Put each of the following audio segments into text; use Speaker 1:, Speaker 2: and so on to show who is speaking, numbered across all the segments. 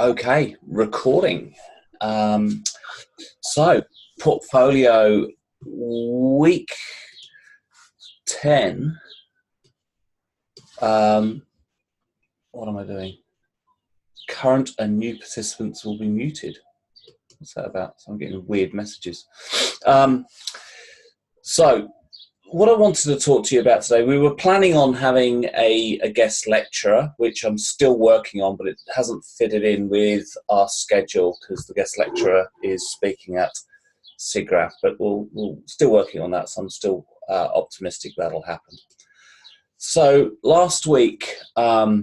Speaker 1: Okay, recording. So, portfolio week 10. What am I doing? Current and new participants will be muted. What's that about? So I'm getting weird messages. So, what I wanted to talk to you about today, we were planning on having a guest lecturer, which I'm still working on, but it hasn't fitted in with our schedule because the guest lecturer is speaking at SIGGRAPH, but we're still working on that, so I'm still optimistic that'll happen. So last week, what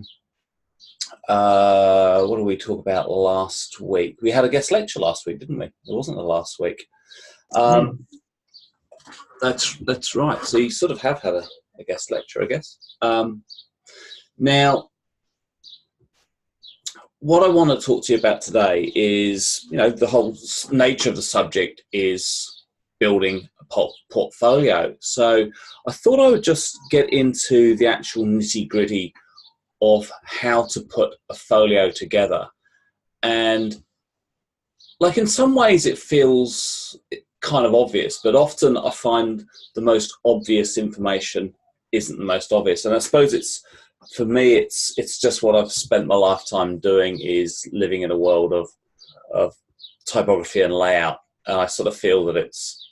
Speaker 1: did we talk about last week? We had a guest lecture last week, didn't we? It wasn't the last week. That's right. So you sort of have had a guest lecture, I guess. Now, what I want to talk to you about today is, the whole nature of the subject is building a portfolio. So I thought I would just get into the actual nitty-gritty of how to put a folio together. And like in some ways it feels kind of obvious, but often I find the most obvious information isn't the most obvious. And I suppose for me it's just what I've spent my lifetime doing, is living in a world of typography and layout. And I sort of feel that it's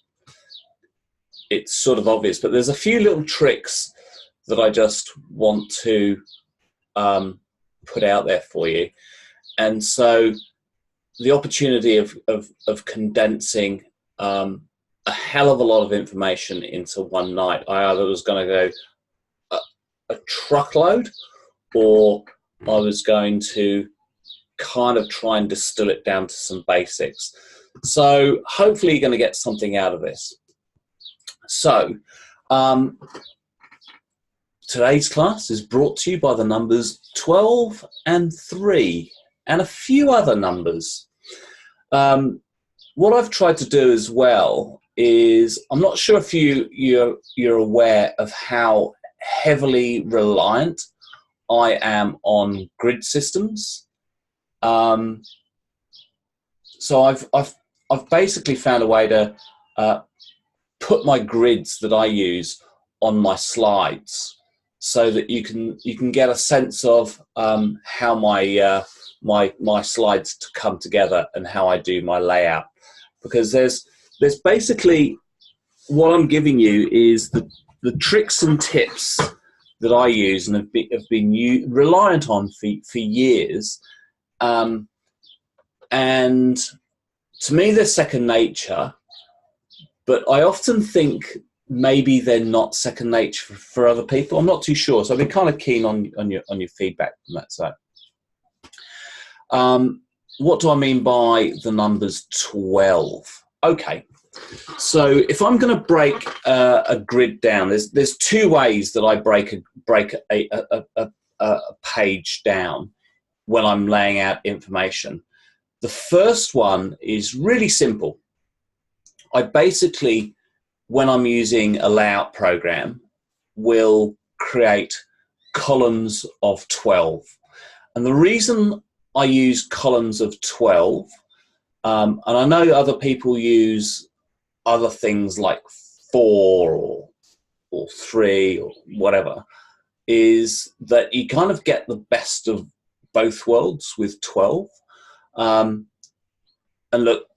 Speaker 1: sort of obvious, but there's a few little tricks that I just want to put out there for you. And so the opportunity of condensing a hell of a lot of information into one night. I either was going to go a truckload, or I was going to kind of try and distill it down to some basics. So hopefully you're going to get something out of this. So today's class is brought to you by the numbers 12 and 3 and a few other numbers. What I've tried to do as well is, I'm not sure if you're aware of how heavily reliant I am on grid systems. So I've basically found a way to put my grids that I use on my slides, so that you can get a sense of how my slides come together and how I do my layout. Because there's basically, what I'm giving you is the tricks and tips that I use and have been reliant on for years. And to me, they're second nature, but I often think maybe they're not second nature for other people. I'm not too sure. So I've been kind of keen on your feedback from that side. What do I mean by the numbers 12? Okay, so if I'm going to break a grid down, there's two ways that I break a page down when I'm laying out information. The first one is really simple. I basically, when I'm using a layout program, will create columns of 12. And the reason I use columns of 12, and I know other people use other things like 4 or 3 or whatever, is that you kind of get the best of both worlds with 12. And look,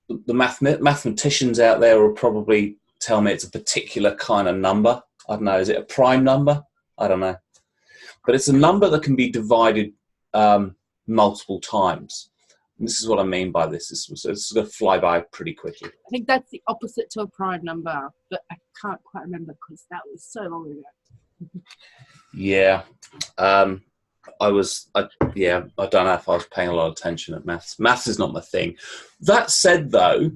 Speaker 1: the mathematicians out there will probably tell me it's a particular kind of number. I don't know, is it a prime number? I don't know. But it's a number that can be divided multiple times. And this is what I mean by this. It's going to fly by pretty quickly.
Speaker 2: I think that's the opposite to a prime number, but I can't quite remember because that was so long ago.
Speaker 1: Yeah. I don't know if I was paying a lot of attention at maths. Maths is not my thing. That said, though,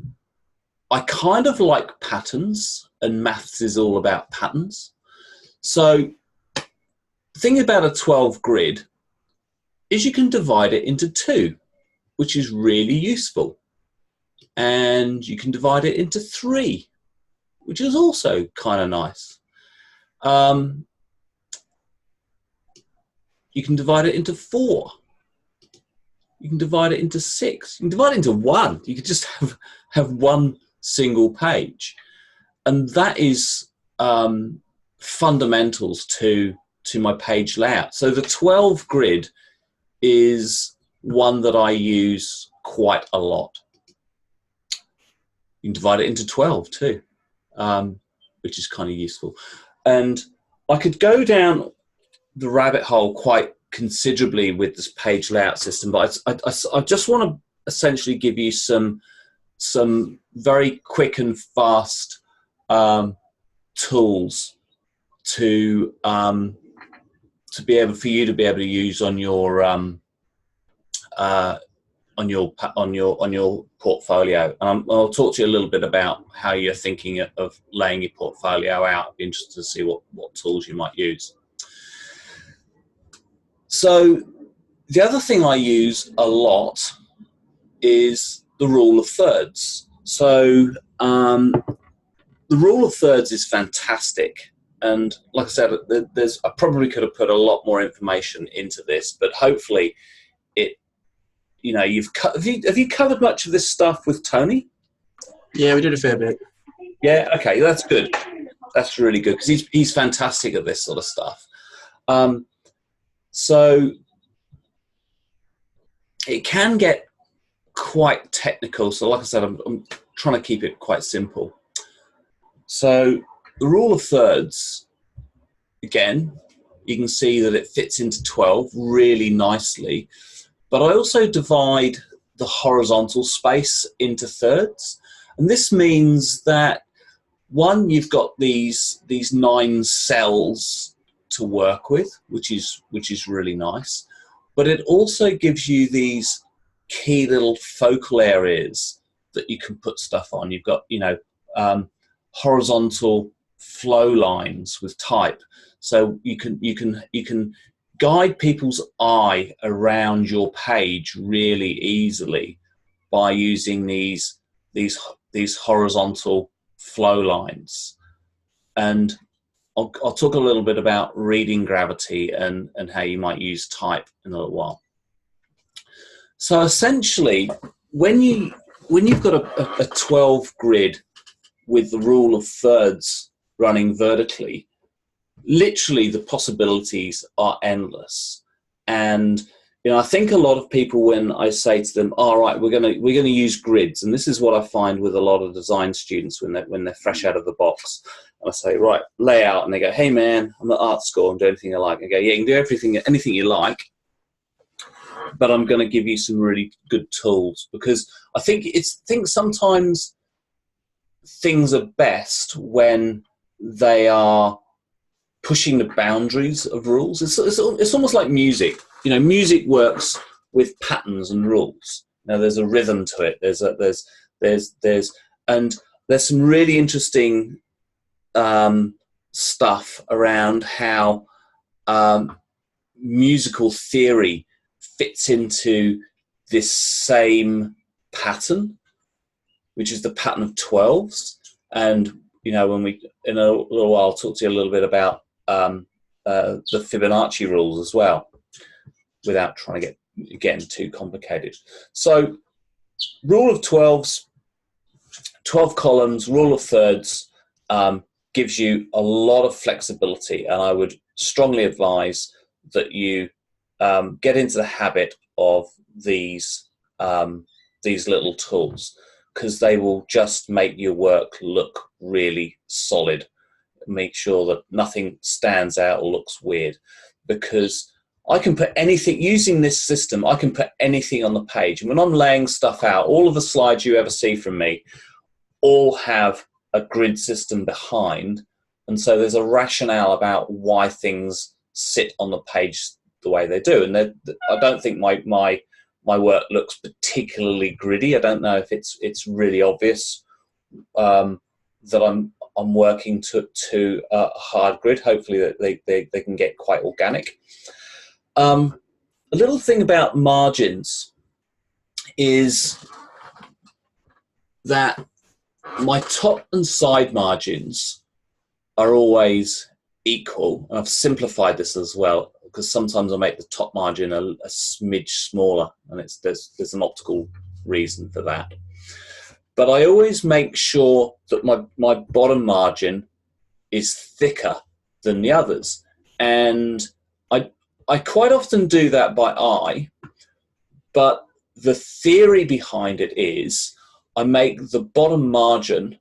Speaker 1: I kind of like patterns, and maths is all about patterns. So the thing about a 12 grid is you can divide it into 2, which is really useful. And you can divide it into 3, which is also kind of nice. You can divide it into 4, You can divide it into 6. You can divide it into 1. You could just have one single page. And that is fundamentals to my page layout. So the 12 grid is one that I use quite a lot. You can divide it into 12 too, which is kind of useful. And I could go down the rabbit hole quite considerably with this page layout system, but I just want to essentially give you some very quick and fast tools to be able for you to be able to use on your portfolio. And I'll talk to you a little bit about how you're thinking of laying your portfolio out. I'd be interested to see what tools you might use. So the other thing I use a lot is the rule of thirds. So the rule of thirds is fantastic. And like I said, I probably could have put a lot more information into this, but hopefully have you covered much of this stuff with Tony?
Speaker 3: Yeah, we did a fair bit.
Speaker 1: Yeah, okay, that's good. That's really good because he's fantastic at this sort of stuff. So it can get quite technical. So like I said, I'm trying to keep it quite simple. So the rule of thirds, again, you can see that it fits into 12 really nicely. But I also divide the horizontal space into thirds. And this means that, one, you've got these 9 cells to work with, which is really nice. But it also gives you these key little focal areas that you can put stuff on. You've got, horizontal flow lines with type. So you can guide people's eye around your page really easily by using these horizontal flow lines. And I'll talk a little bit about reading gravity and how you might use type in a little while. So essentially, when you've got a 12 grid with the rule of thirds running vertically, literally the possibilities are endless. And I think a lot of people, when I say to them, all right, we're gonna use grids, and this is what I find with a lot of design students when they're fresh out of the box, and I say, right, layout, and they go, hey man, I'm at art school, I'm doing anything I like. I go, yeah, you can do anything you like, but I'm going to give you some really good tools, because I think sometimes things are best when they are pushing the boundaries of rules. It's almost like music. Music works with patterns and rules. Now there's a rhythm to it. There's some really interesting stuff around how musical theory fits into this same pattern, which is the pattern of 12s. And when we in a little while, I'll talk to you a little bit about the Fibonacci rules as well, without trying to get too complicated. So rule of 12s, 12 columns, rule of thirds gives you a lot of flexibility, and I would strongly advise that you get into the habit of these little tools, because they will just make your work look really solid. Make sure that nothing stands out or looks weird, because I can put anything, using this system, I can put anything on the page. And when I'm laying stuff out, all of the slides you ever see from me all have a grid system behind. And so there's a rationale about why things sit on the page the way they do. And I don't think my work looks particularly gritty. I don't know if it's really obvious that I'm working to a hard grid. Hopefully that they can get quite organic. A little thing about margins is that my top and side margins are always equal. And I've simplified this as well, because sometimes I make the top margin a smidge smaller, and there's an optical reason for that. But I always make sure that my bottom margin is thicker than the others, and I quite often do that by eye. But the theory behind it is I make the bottom margin.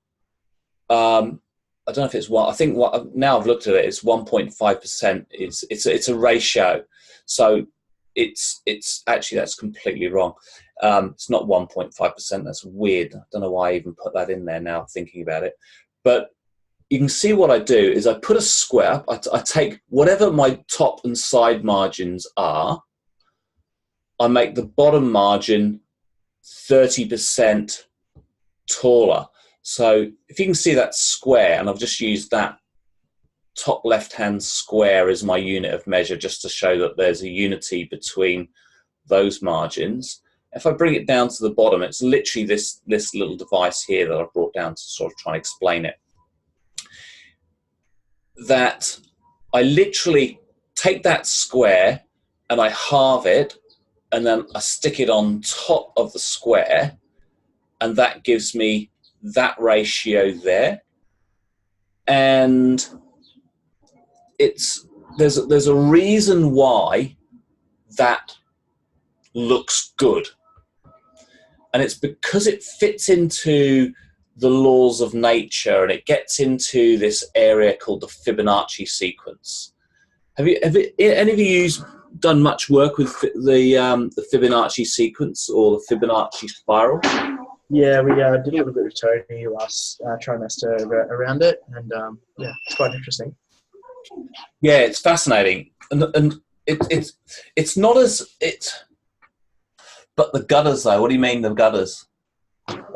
Speaker 1: I don't know if it's one. I think now I've looked at it, it's 1.5%. It's a ratio, so it's actually, that's completely wrong. It's not 1.5%. That's weird. I don't know why I even put that in there now, thinking about it. But you can see what I do is I put a square. I take whatever my top and side margins are. I make the bottom margin 30% taller. So if you can see that square, and I've just used that top left-hand square as my unit of measure just to show that there's a unity between those margins. If I bring it down to the bottom, it's literally this little device here that I've brought down to sort of try and explain it. That I literally take that square and I halve it, and then I stick it on top of the square, and that gives me that ratio there. And there's a reason why that looks good, and it's because it fits into the laws of nature, and it gets into this area called the Fibonacci sequence. Have any of you done much work with the Fibonacci sequence or the Fibonacci spiral?
Speaker 3: Yeah, we did a little bit with Tony last trimester around it, and yeah, it's quite interesting.
Speaker 1: Yeah, it's fascinating, and it's not as But the gutters, though, what do you mean the gutters?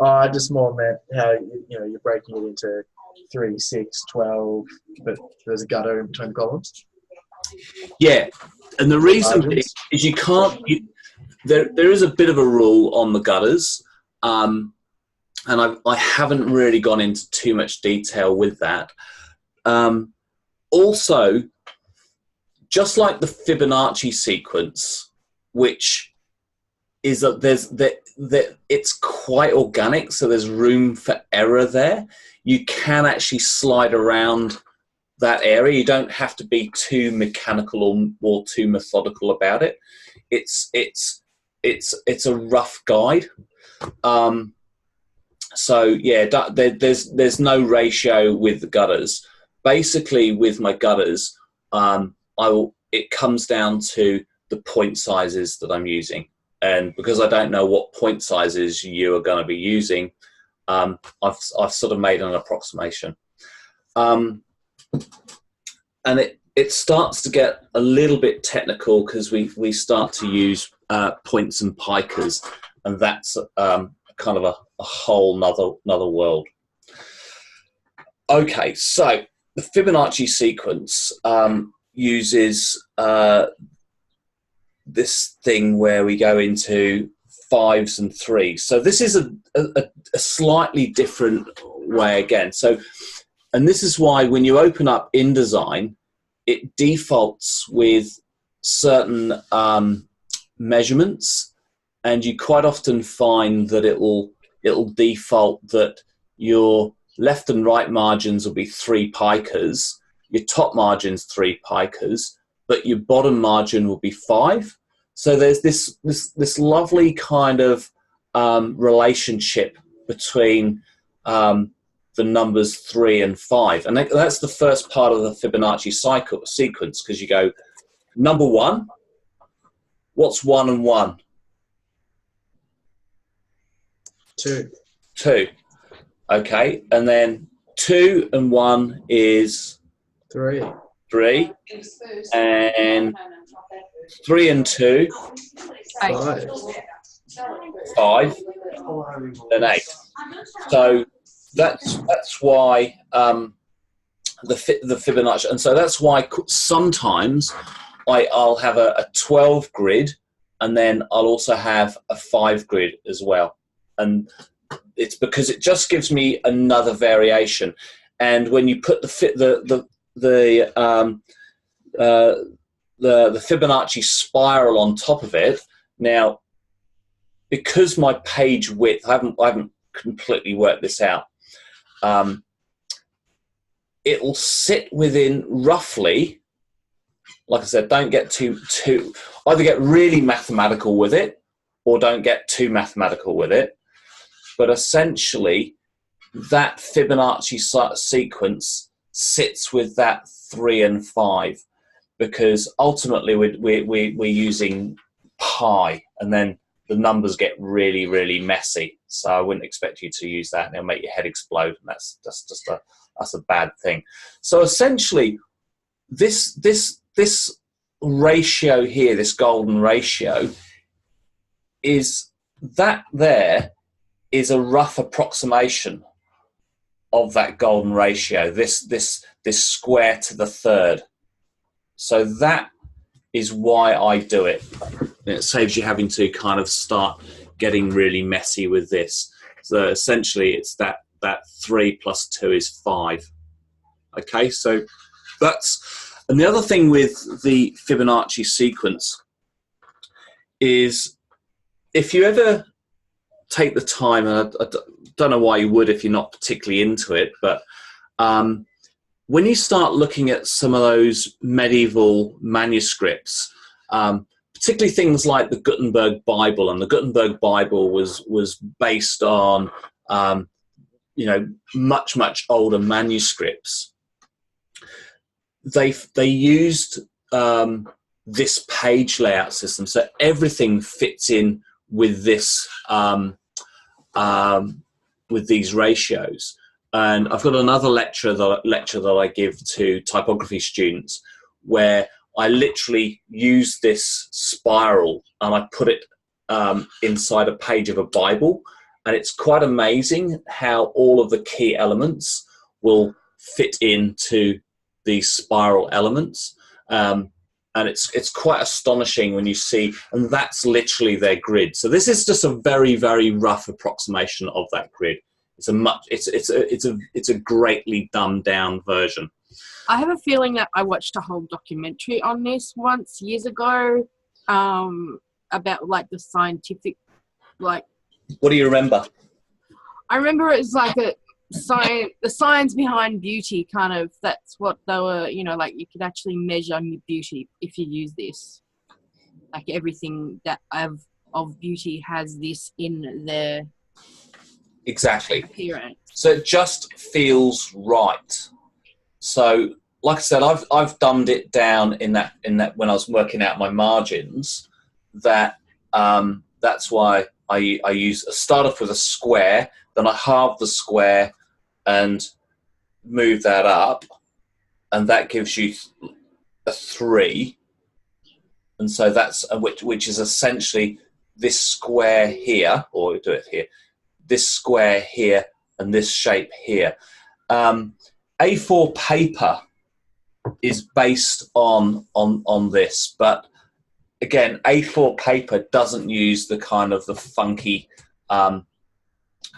Speaker 3: I just more meant how you're breaking it into 3, 6, 12, but there's a gutter in between the columns.
Speaker 1: Yeah, and the reason is you can't. There is a bit of a rule on the gutters, and I haven't really gone into too much detail with that. Also, just like the Fibonacci sequence, which is that it's quite organic, so there's room for error there. You can actually slide around that area. You don't have to be too mechanical or too methodical about it. It's a rough guide. So yeah, there's no ratio with the gutters. Basically, with my gutters, it comes down to the point sizes that I'm using. And because I don't know what point sizes you are going to be using, I've sort of made an approximation. And it starts to get a little bit technical because we start to use points and pikers, and that's kind of a whole nother world. Okay, so the Fibonacci sequence uses this thing where we go into 5s and 3s. So this is a slightly different way again. So, and this is why when you open up InDesign, it defaults with certain measurements, and you quite often find that it'll default that your left and right margins will be 3 pikers, your top margin's 3 pikers, but your bottom margin will be 5. So there's this lovely kind of relationship between the numbers 3 and 5, and that's the first part of the Fibonacci sequence, because you go number 1. What's 1 and 1?
Speaker 3: 2.
Speaker 1: 2. Okay, and then 2 and 1 is
Speaker 3: 3.
Speaker 1: 3, and 3 and 2,
Speaker 3: 5.
Speaker 1: 5, and 8. So that's why the Fibonacci, and so that's why sometimes I'll have a 12 grid, and then I'll also have a 5 grid as well, and it's because it just gives me another variation. And when you put the the Fibonacci spiral on top of it. Now, because my page width, I haven't completely worked this out. It will sit within roughly, like I said, don't get too either get really mathematical with it or don't get too mathematical with it. But essentially, that Fibonacci sequence sits with that 3 and 5, because ultimately we're using pi, and then the numbers get really, really messy. So I wouldn't expect you to use that, and it'll make your head explode, and that's a bad thing. So essentially, this ratio here, this golden ratio, is a rough approximation of that golden ratio. This square to the third. So that is why I do it. It saves you having to kind of start getting really messy with this. So essentially, it's that 3 plus 2 is 5. Okay, so that's, and the other thing with the Fibonacci sequence is, if you ever take the time, and I don't know why you would if you're not particularly into it, but when you start looking at some of those medieval manuscripts, particularly things like the Gutenberg Bible, and the Gutenberg Bible was based on much older manuscripts. They used this page layout system, so everything fits in with this with these ratios. And I've got another lecture that I give to typography students, where I literally use this spiral and I put it inside a page of a Bible, and it's quite amazing how all of the key elements will fit into these spiral elements. And it's quite astonishing when you see, and that's literally their grid. So this is just a very, very rough approximation of that grid. It's a greatly dumbed down version.
Speaker 2: I have a feeling that I watched a whole documentary on this once years ago, about like the scientific, like.
Speaker 1: What do you remember?
Speaker 2: I remember it was like the science behind beauty, kind of. That's what they were, like you could actually measure your beauty if you use this. Like everything that of beauty has this in their
Speaker 1: exactly
Speaker 2: appearance.
Speaker 1: So it just feels right. So, like I said, I've dumbed it down in that when I was working out my margins. That's why I start off with a square, then I halve the square and move that up, and that gives you a 3. And so that's which is essentially this square here, or we do it here, this square here, and this shape here. A4 paper is based on this, but again, A4 paper doesn't use the kind of the funky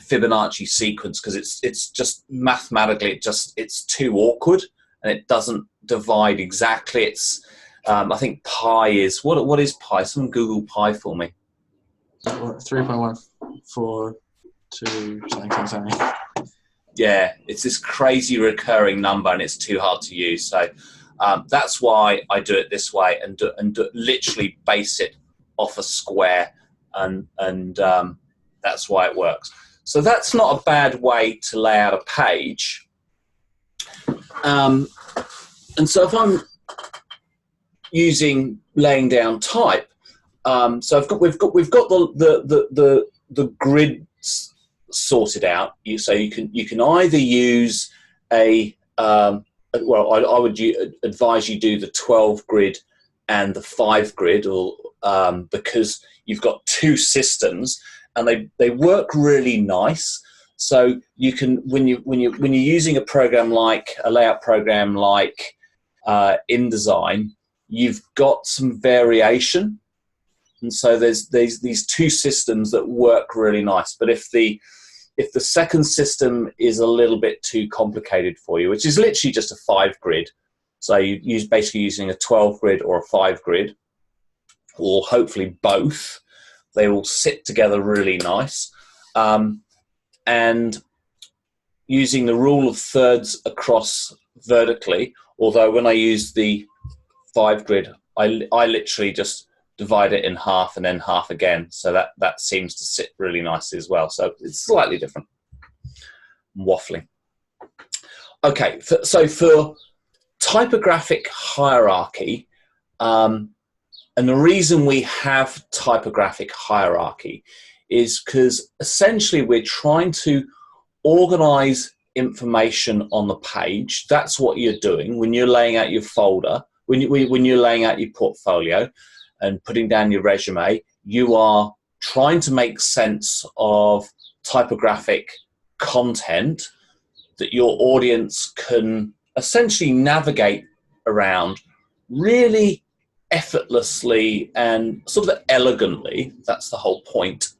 Speaker 1: Fibonacci sequence, because it's just mathematically it's too awkward, and it doesn't divide exactly. It's I think pi is what is pi? Someone Google pi for me.
Speaker 3: 3.142 something.
Speaker 1: Yeah, it's this crazy recurring number, and it's too hard to use. So that's why I do it this way, and literally base it off a square, and that's why it works. So that's not a bad way to lay out a page. And so if I'm laying down type, so we've got the grid sorted out. So you can either use I would advise you do the 12 grid and the 5 grid, or because you've got 2 systems, and they work really nice. So you can, when you're using a program like a layout program like InDesign, you've got some variation, and so there's these 2 systems that work really nice. But if the second system is a little bit too complicated for you, which is literally just a 5 grid, So you use basically using a 12 grid or a 5 grid, or hopefully both. They will sit together really nice. And using the rule of thirds across vertically, although when I use the 5 grid, I literally just divide it in half and then half again. So that seems to sit really nicely as well. So it's slightly different. I'm waffling. Okay, so for typographic hierarchy, and the reason we have typographic hierarchy is because essentially we're trying to organize information on the page. That's what you're doing when you're laying out your folder, when you're laying out your portfolio and putting down your resume. You are trying to make sense of typographic content that your audience can essentially navigate around really effortlessly and sort of elegantly. That's the whole point.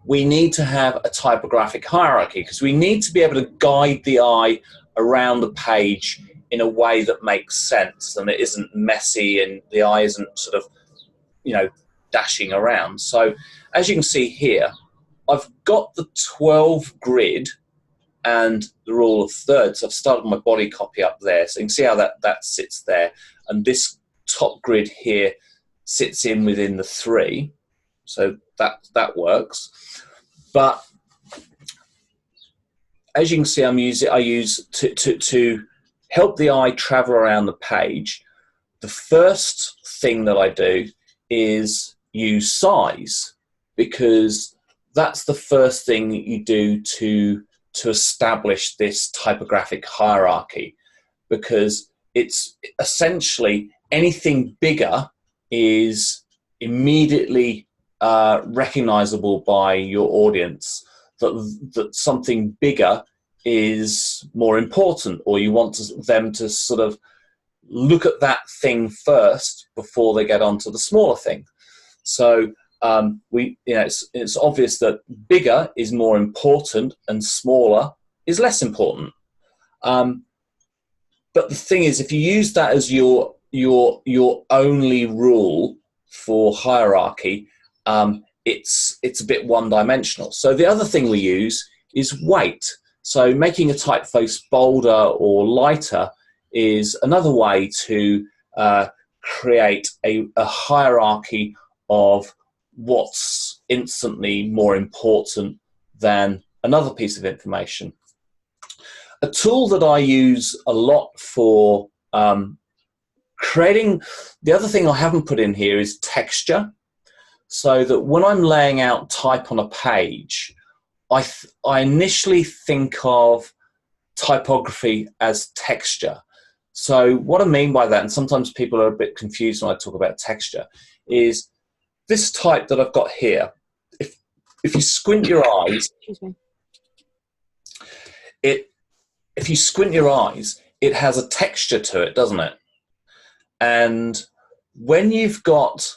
Speaker 1: We need to have a typographic hierarchy because we need to be able to guide the eye around the page in a way that makes sense and it isn't messy and the eye isn't sort of, dashing around. So as you can see here, I've got the 12 grid and the rule of thirds. I've started my body copy up there. So you can see how that sits there. And this top grid here sits in within the 3. So that works. But as you can see, I use to help the eye travel around the page. The first thing that I do is use size, because that's the first thing that you do to establish this typographic hierarchy, because it's essentially anything bigger is immediately recognizable by your audience, that something bigger is more important, or you want them to sort of look at that thing first before they get onto the smaller thing. So it's obvious that bigger is more important and smaller is less important. But the thing is, if you use that as your only rule for hierarchy, it's a bit one-dimensional. So the other thing we use is weight. So making a typeface bolder or lighter is another way to create a hierarchy of what's instantly more important than another piece of information. A tool that I use a lot for creating, the other thing I haven't put in here is texture. So that when I'm laying out type on a page, I initially think of typography as texture. So what I mean by that, and sometimes people are a bit confused when I talk about texture, is this type that I've got here. If you squint your eyes, if you squint your eyes, it has a texture to it, doesn't it? And when you've got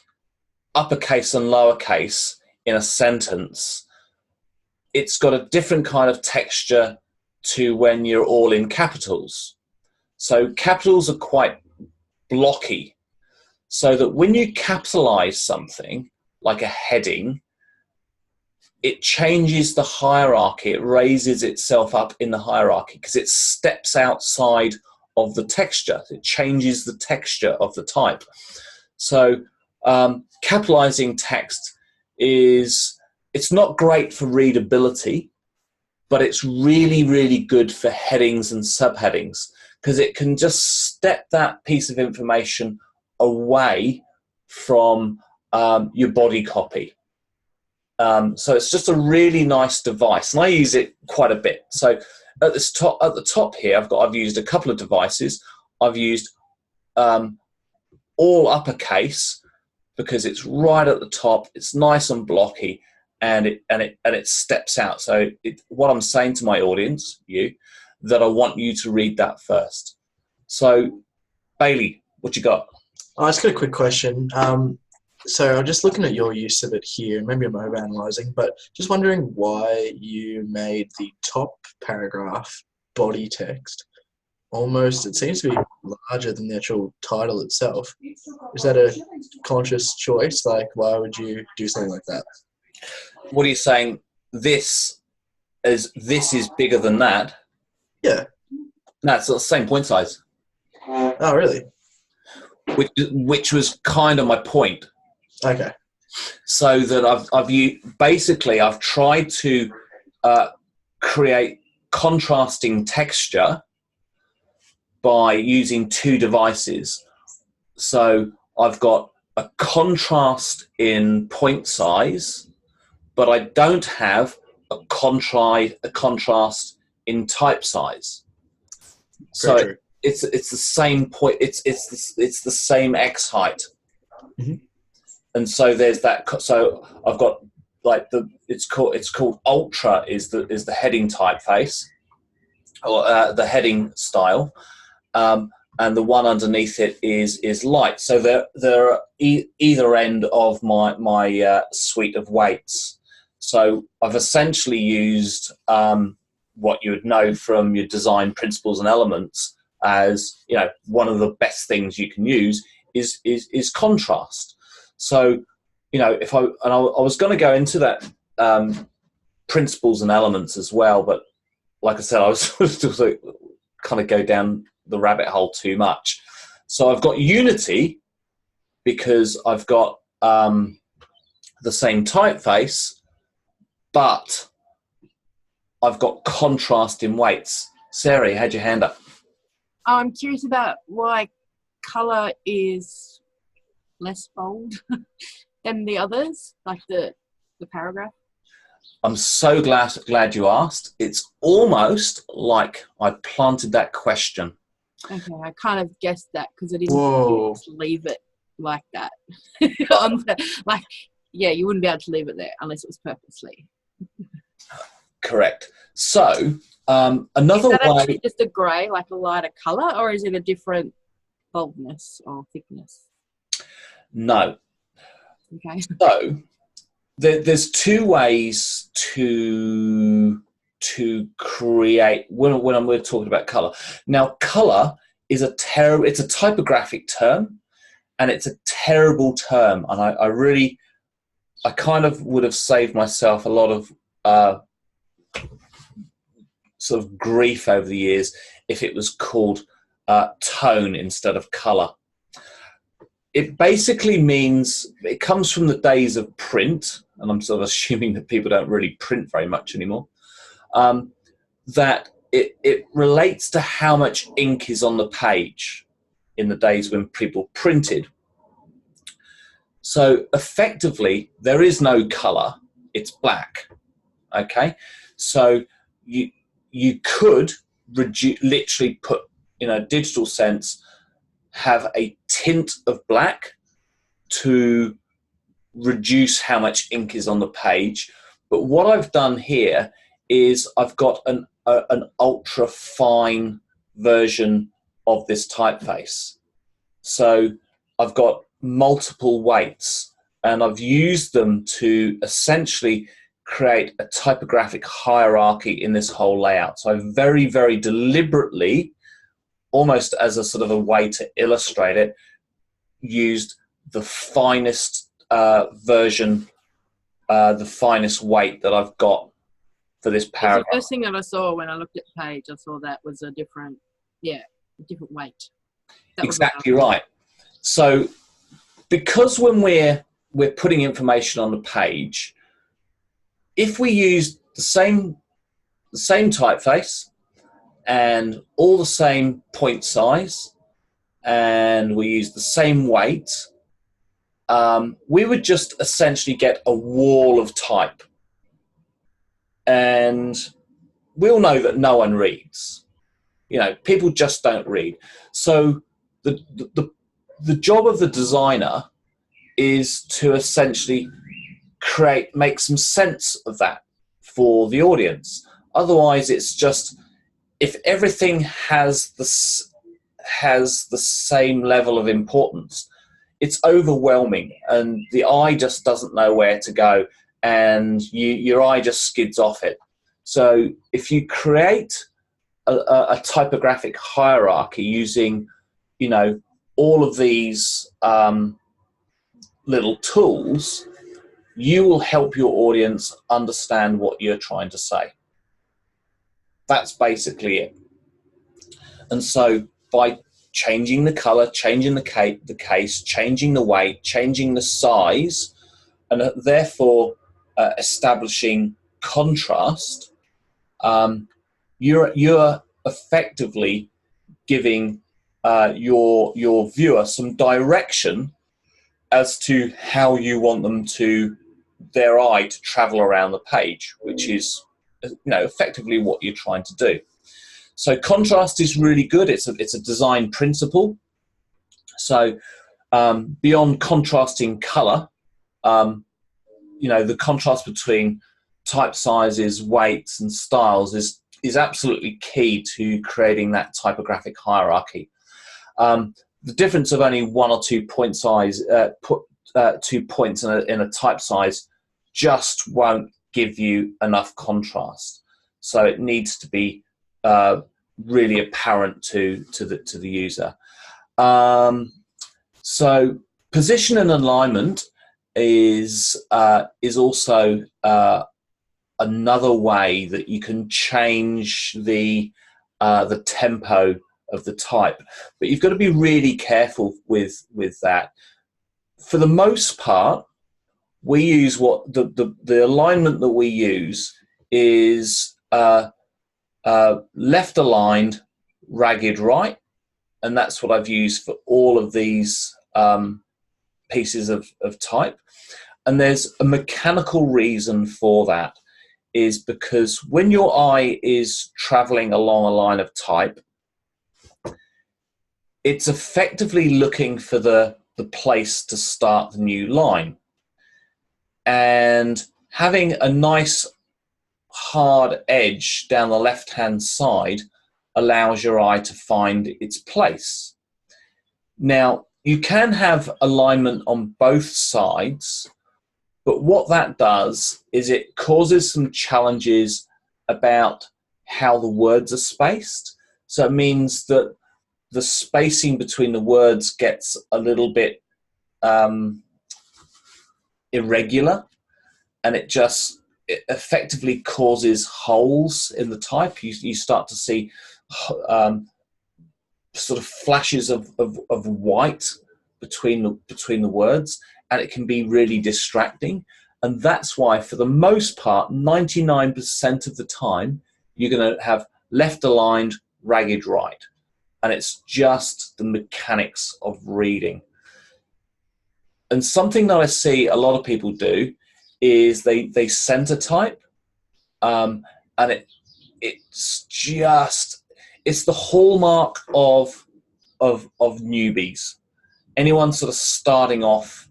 Speaker 1: uppercase and lowercase in a sentence, it's got a different kind of texture to when you're all in capitals. So capitals are quite blocky, so that when you capitalize something like a heading, it changes the hierarchy. It raises itself up in the hierarchy because it steps outside of the texture. It changes the texture of the type. So capitalizing text it's not great for readability, but it's really, really good for headings and subheadings, because it can just step that piece of information away from your body copy. So it's just a really nice device, and I use it quite a bit. So at the top here, I've used a couple of devices. I've used all uppercase because it's right at the top. It's nice and blocky, and it steps out. So what I'm saying to my audience, that I want you to read that first. So Bailey, what you got?
Speaker 3: I just got a quick question. So I'm just looking at your use of it here. Maybe I'm overanalyzing, but just wondering why you made the top paragraph body text almost, it seems to be larger than the actual title itself. Is that a conscious choice? Like, why would you do something like that?
Speaker 1: What are you saying? This is bigger than that?
Speaker 3: Yeah.
Speaker 1: No, it's the same point size.
Speaker 3: Oh, really?
Speaker 1: Which was kind of my point.
Speaker 3: Okay.
Speaker 1: So that I've tried to create contrasting texture by using two devices. So I've got a contrast in point size, but I don't have a contrast in type size. So it's the same point. It's the same X height.
Speaker 3: Mm-hmm.
Speaker 1: And so there's that. So I've got like it's called Ultra is the heading typeface, or the heading style, and the one underneath it is Light. So they're either end of my suite of weights. So I've essentially used what you would know from your design principles and elements as, you know, one of the best things you can use is contrast. So, you know, I was going to go into that principles and elements as well, but like I said, I was still kind of go down the rabbit hole too much. So I've got unity because I've got the same typeface, but I've got contrast in weights. Sarah, you had your hand up.
Speaker 2: I'm curious about why colour is less bold than the others, like the paragraph.
Speaker 1: I'm so glad you asked. It's almost like I planted that question.
Speaker 2: Okay, I kind of guessed that because it
Speaker 3: Whoa.
Speaker 2: You just leave it like that. You wouldn't be able to leave it there unless it was purposely.
Speaker 1: Correct. So another
Speaker 2: is that
Speaker 1: way.
Speaker 2: actually just a grey, like a lighter colour, or is it a different boldness or thickness?
Speaker 1: No.
Speaker 2: Okay.
Speaker 1: So there's two ways to create when we're talking about colour. Now, colour is it's a typographic term, and it's a terrible term, and I kind of would have saved myself a lot of sort of grief over the years if it was called tone instead of colour. It basically means, it comes from the days of print, and I'm sort of assuming that people don't really print very much anymore, that it relates to how much ink is on the page in the days when people printed. So effectively, there is no colour, it's black. Okay? So you could literally put, in a digital sense, have a tint of black to reduce how much ink is on the page. But what I've done here is I've got an ultra fine version of this typeface. So I've got multiple weights, and I've used them to essentially create a typographic hierarchy in this whole layout. So I very, very deliberately, almost as a sort of a way to illustrate it, used the finest version, the finest weight that I've got for this paragraph.
Speaker 2: The first thing that I saw when I looked at the page, I saw that was a different weight.
Speaker 1: Exactly right. So because when we're putting information on the page, if we use the same typeface and all the same point size, and we use the same weight, we would just essentially get a wall of type. And we'll know that no one reads. You know, people just don't read. So the job of the designer is to essentially make some sense of that for the audience. Otherwise, it's just, if everything has the same level of importance, it's overwhelming, and the eye just doesn't know where to go, and your eye just skids off it. So if you create a typographic hierarchy using, you know, all of these little tools, you will help your audience understand what you're trying to say. That's basically it. And so by changing the color, changing the case, changing the weight, changing the size, and therefore establishing contrast, you're effectively giving your viewer some direction as to how you want them to, their eye to travel around the page, which is, you know, effectively what you're trying to do. So contrast is really good. It's a design principle. So beyond contrasting color, you know, the contrast between type sizes, weights, and styles is absolutely key to creating that typographic hierarchy. The difference of only 1 or 2 point size, 2 points in a type size, just won't give you enough contrast. So it needs to be really apparent to the user. So position and alignment is also another way that you can change the tempo of the type, but you've got to be really careful with that. For the most part, we use what the alignment that we use is left aligned, ragged right, and that's what I've used for all of these pieces of type. And there's a mechanical reason for that, is because when your eye is traveling along a line of type, it's effectively looking for the place to start the new line. And having a nice hard edge down the left-hand side allows your eye to find its place. Now, you can have alignment on both sides, but what that does is it causes some challenges about how the words are spaced. So it means that the spacing between the words gets a little bit irregular, and it effectively causes holes in the type. You start to see sort of flashes of white between the words, and it can be really distracting. And that's why, for the most part, 99% of the time, you're going to have left aligned, ragged right. And it's just the mechanics of reading. And something that I see a lot of people do is they center type, and it's the hallmark of newbies. Anyone sort of starting off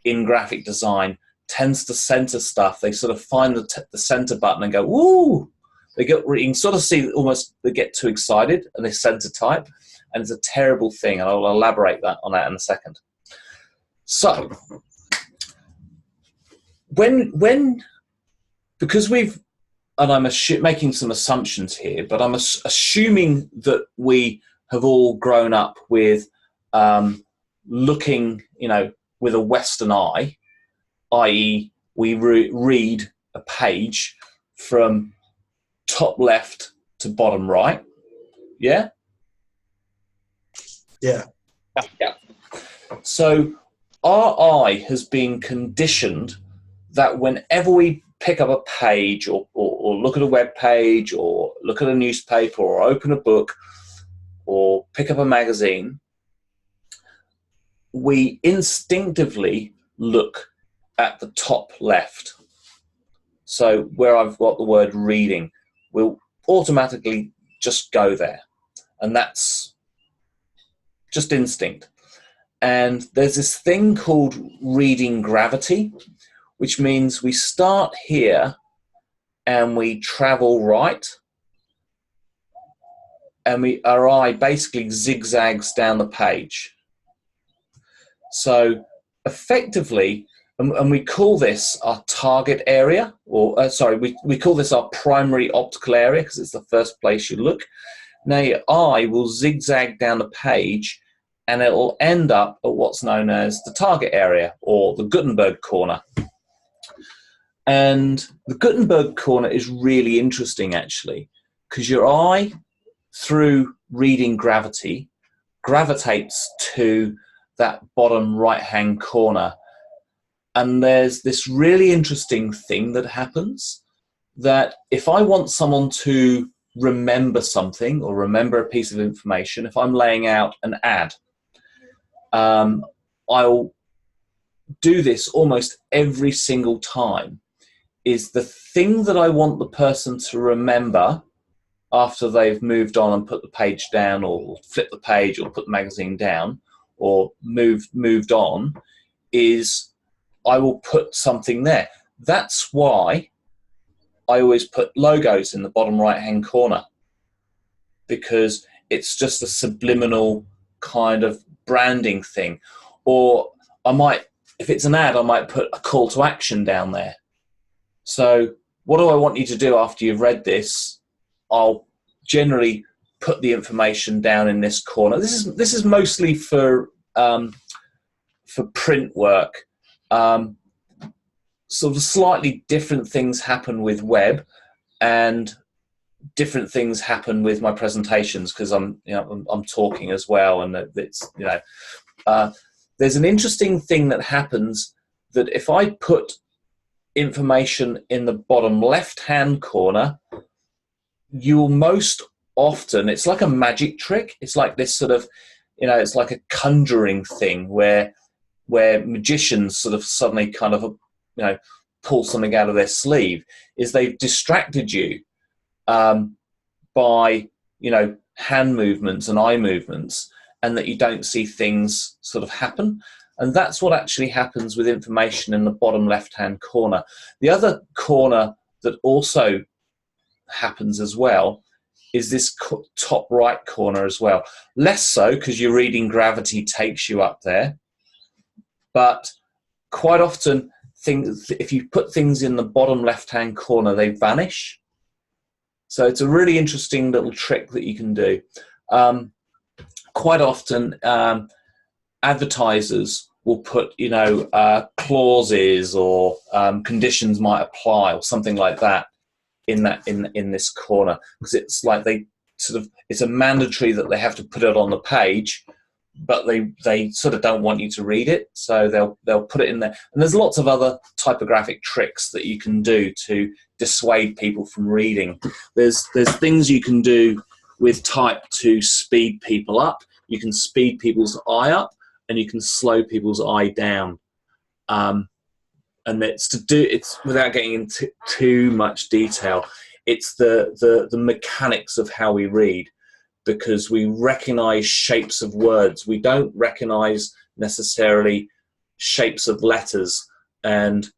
Speaker 1: in graphic design tends to center stuff. They sort of find the center button and go, woo! You can sort of see almost they get too excited and they center type, and it's a terrible thing. And I'll elaborate on that in a second. So, because and I'm making some assumptions here, but I'm assuming that we have all grown up with looking, you know, with a Western eye, i.e. we read a page from top left to bottom right. Yeah?
Speaker 3: Yeah.
Speaker 1: Yeah. So our eye has been conditioned that whenever we pick up a page or look at a web page or look at a newspaper or open a book or pick up a magazine, we instinctively look at the top left. So where I've got the word reading, we'll automatically just go there. And that's just instinct. And there's this thing called reading gravity, which means we start here and we travel right, and our eye basically zigzags down the page. So effectively, And we call this our target area, or sorry, we call this our primary optical area because it's the first place you look. Now your eye will zigzag down the page and it will end up at what's known as the target area, or the Gutenberg corner. And the Gutenberg corner is really interesting, actually, because your eye, through reading gravity, gravitates to that bottom right-hand corner. And there's this really interesting thing that happens, that if I want someone to remember something or remember a piece of information, if I'm laying out an ad, I'll do this almost every single time. Is the thing that I want the person to remember after they've moved on and put the page down, or flip the page, or put the magazine down, or moved on, is I will put something there. That's why I always put logos in the bottom right-hand corner, because it's just a subliminal kind of branding thing. Or I might, if it's an ad, I might put a call to action down there. So what do I want you to do after you've read this? I'll generally put the information down in this corner. This is mostly for print work. Sort of slightly different things happen with web, and different things happen with my presentations, because I'm talking as well, and it's there's an interesting thing that happens, that if I put information in the bottom left-hand corner, you'll most often, it's like a magic trick. It's like this sort of, it's like a conjuring thing where magicians sort of suddenly kind of, pull something out of their sleeve, is they've distracted you by, hand movements and eye movements, and that you don't see things sort of happen. And that's what actually happens with information in the bottom left-hand corner. The other corner that also happens as well is this top right corner as well. Less so, because your reading gravity takes you up there. But quite often, if you put things in the bottom left-hand corner, they vanish. So it's a really interesting little trick that you can do. Quite often, advertisers will put, clauses or conditions might apply or something like that in this corner, because it's like it's a mandatory that they have to put it on the page, but they sort of don't want you to read it, so they'll put it in there. And there's lots of other typographic tricks that you can do to dissuade people from reading. There's things you can do with type to speed people up. You can speed people's eye up, and you can slow people's eye down. And it's without getting into too much detail. It's the mechanics of how we read, because we recognize shapes of words. We don't recognize necessarily shapes of letters and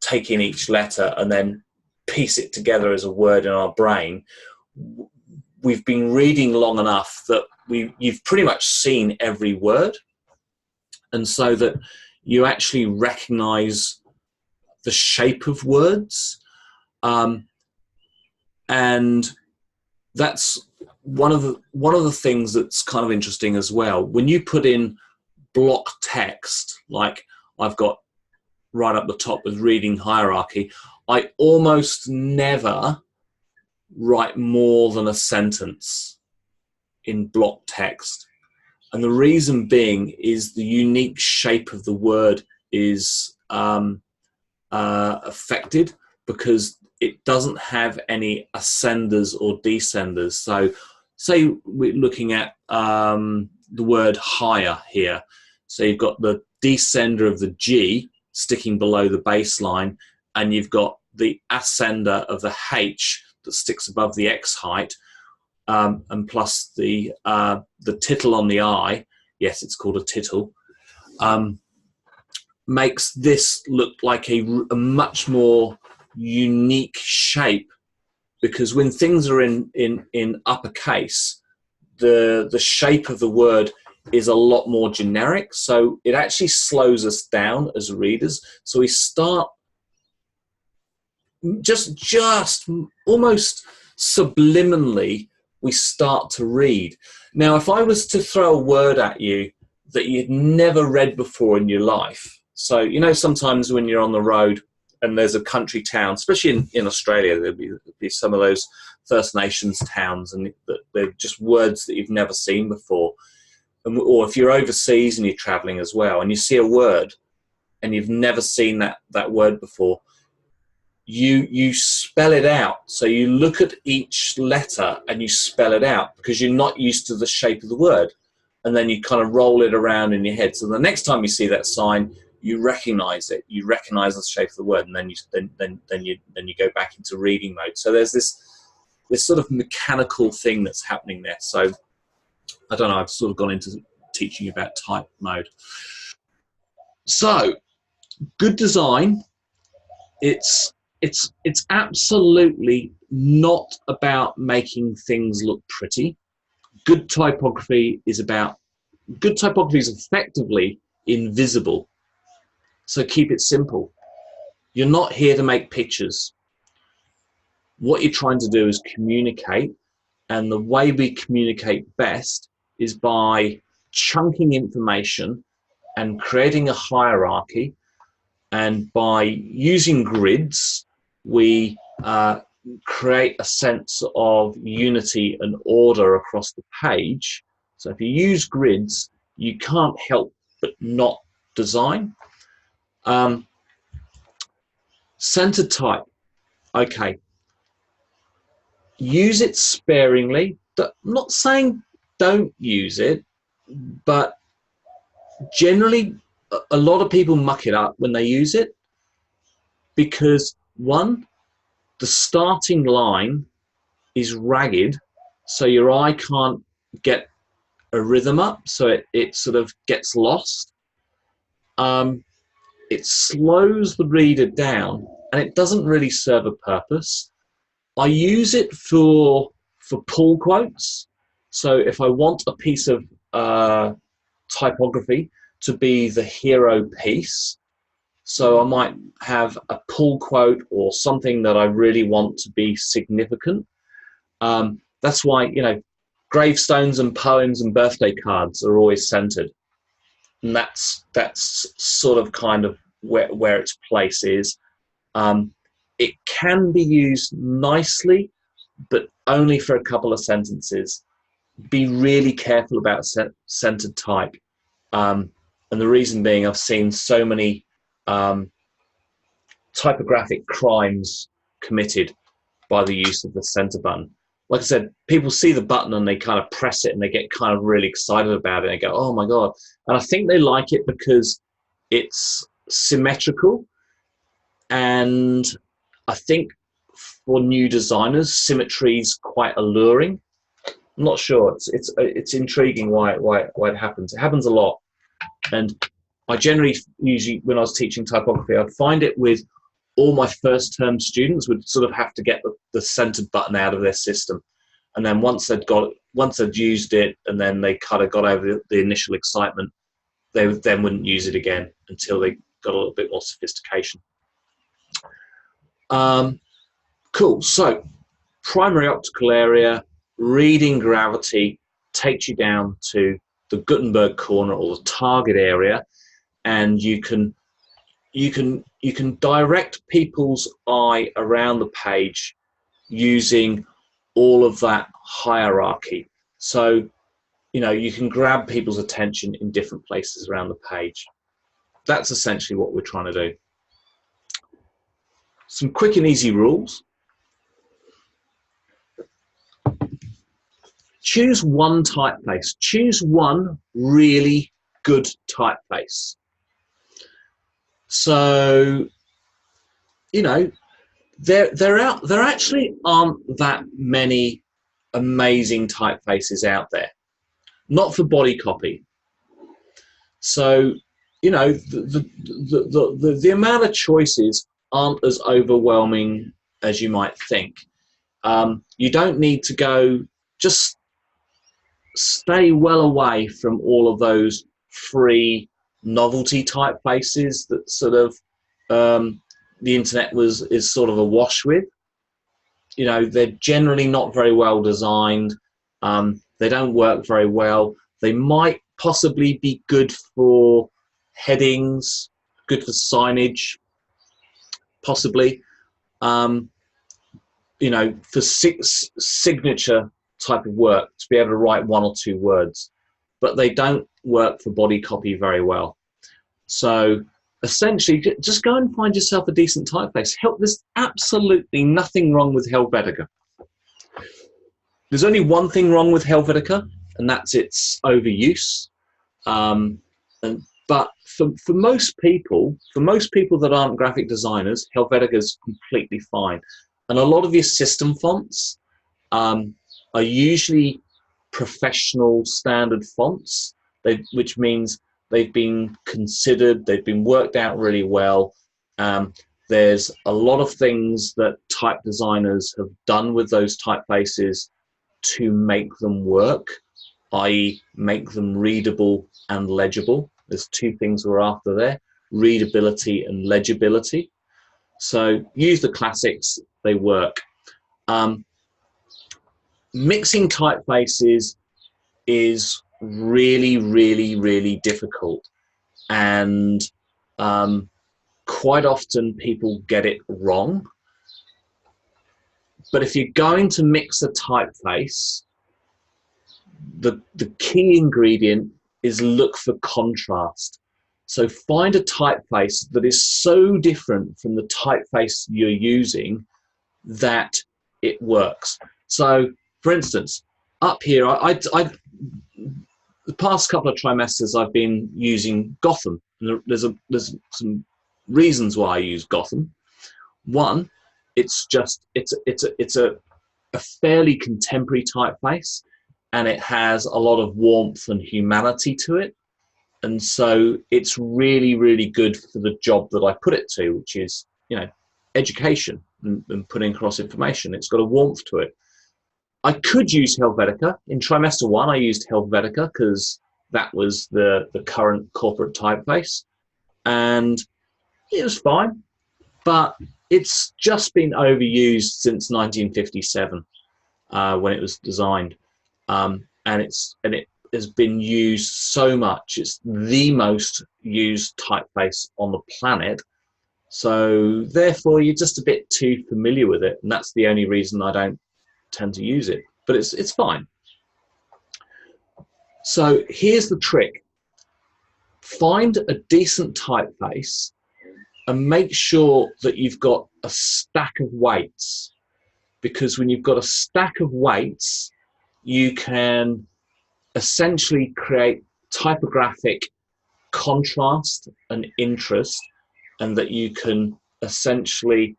Speaker 1: take in each letter and then piece it together as a word in our brain. We've been reading long enough that you've pretty much seen every word, and so that you actually recognize the shape of words, and that's one of the things that's kind of interesting as well. When you put in block text, like I've got right up the top with reading hierarchy, I almost never write more than a sentence in block text. And the reason being is the unique shape of the word is affected, because it doesn't have any ascenders or descenders. So say we're looking at the word higher here. So you've got the descender of the G sticking below the baseline, and you've got the ascender of the H that sticks above the X height, and plus the tittle on the I, yes, it's called a tittle, makes this look like a much more unique shape, because when things are in uppercase, the shape of the word is a lot more generic. So it actually slows us down as readers. So we start just almost subliminally, we start to read. Now, if I was to throw a word at you that you'd never read before in your life, so, you know, sometimes when you're on the road and there's a country town, especially in Australia, there'd be some of those First Nations towns, and they're just words that you've never seen before. Or if you're overseas and you're traveling as well, and you see a word and you've never seen that word before, you spell it out. So you look at each letter and you spell it out because you're not used to the shape of the word. And then you kind of roll it around in your head. So the next time you see that sign, you recognize it. You recognize the shape of the word, and then you go back into reading mode. So there's this sort of mechanical thing that's happening there. So I don't know, I've sort of gone into teaching about type mode. So good design, it's absolutely not about making things look pretty. Good typography is effectively invisible. So keep it simple. You're not here to make pictures. What you're trying to do is communicate, and the way we communicate best is by chunking information and creating a hierarchy. And by using grids, we create a sense of unity and order across the page. So if you use grids, you can't help but not design. Center type, okay. Use it sparingly. I'm not saying don't use it, but generally a lot of people muck it up when they use it because, one, the starting line is ragged, so your eye can't get a rhythm up, so it sort of gets lost. It slows the reader down, and it doesn't really serve a purpose. I use it for pull quotes. So if I want a piece of typography to be the hero piece, so I might have a pull quote or something that I really want to be significant. That's why, you know, gravestones and poems and birthday cards are always centered, and that's sort of kind of where its place is. It can be used nicely, but only for a couple of sentences. Be really careful about centered type. And the reason being, I've seen so many typographic crimes committed by the use of the center button. Like I said, people see the button and they kind of press it and they get kind of really excited about it and go, oh my God. And I think they like it because it's symmetrical. And I think for new designers, symmetry is quite alluring. I'm not sure. It's intriguing why it happens. It happens a lot. And I generally, usually when I was teaching typography, I'd find it with all my first term students would sort of have to get the centered button out of their system. And then once they'd used it and then they kind of got over the initial excitement, they then wouldn't use it again until they got a little bit more sophistication. Cool. So primary optical area, reading gravity takes you down to the Gutenberg corner or the target area, and you can direct people's eye around the page using all of that hierarchy. So, you know, you can grab people's attention in different places around the page. That's essentially what we're trying to do. Some quick and easy rules. Choose one typeface. Choose one really good typeface. So, you know, there actually aren't that many amazing typefaces out there, not for body copy. So, you know, the amount of choices aren't as overwhelming as you might think. You don't need to go, just stay well away from all of those free novelty typefaces that sort of the internet is sort of awash with. You know, they're generally not very well designed. They don't work very well. They might possibly be good for headings, good for signage, possibly. You know, for signature type of work, to be able to write 1 or 2 words, but they don't work for body copy very well. So essentially, just go and find yourself a decent typeface. There's absolutely nothing wrong with Helvetica. There's only one thing wrong with Helvetica, and that's its overuse. But for most people that aren't graphic designers, Helvetica is completely fine. And a lot of your system fonts are usually professional standard fonts, which means they've been considered, they've been worked out really well. There's a lot of things that type designers have done with those typefaces to make them work, i.e. make them readable and legible. There's 2 things we're after there, readability and legibility. So use the classics, they work. Mixing typefaces is really, really, really difficult. And quite often people get it wrong. But if you're going to mix a typeface, the key ingredient is look for contrast. So find a typeface that is so different from the typeface you're using that it works. So, for instance, up here, the past couple of trimesters I've been using Gotham. There's some reasons why I use Gotham. One, it's a fairly contemporary typeface, and it has a lot of warmth and humanity to it. And so it's really, really good for the job that I put it to, which is, you know, education and putting across information. It's got a warmth to it. I could use Helvetica. In trimester 1, I used Helvetica because that was the current corporate typeface, and it was fine. But it's just been overused since 1957 when it was designed, and it has been used so much. It's the most used typeface on the planet. So therefore, you're just a bit too familiar with it, and that's the only reason I don't tend to use it. But it's fine. So here's the trick: find a decent typeface and make sure that you've got a stack of weights, because when you've got a stack of weights, you can essentially create typographic contrast and interest, and that you can essentially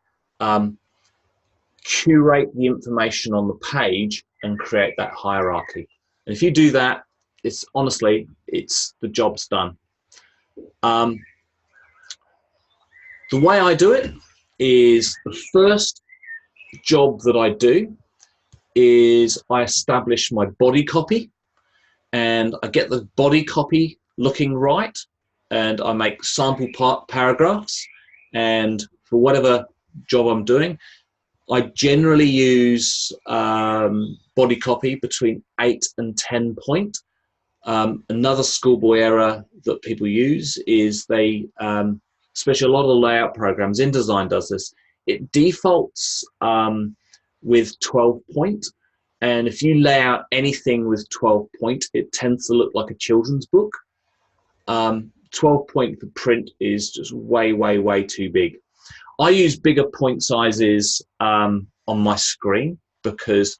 Speaker 1: curate the information on the page and create that hierarchy. And if you do that, it's honestly, the job's done. The way I do it is, the first job that I do is I establish my body copy, and I get the body copy looking right, and I make sample paragraphs. And for whatever job I'm doing, I generally use body copy between 8 and 10 point. Another schoolboy error that people use is they, especially a lot of the layout programs, InDesign does this, it defaults with 12 point. And if you lay out anything with 12 point, it tends to look like a children's book. 12 point for print is just way, way, way too big. I use bigger point sizes on my screen because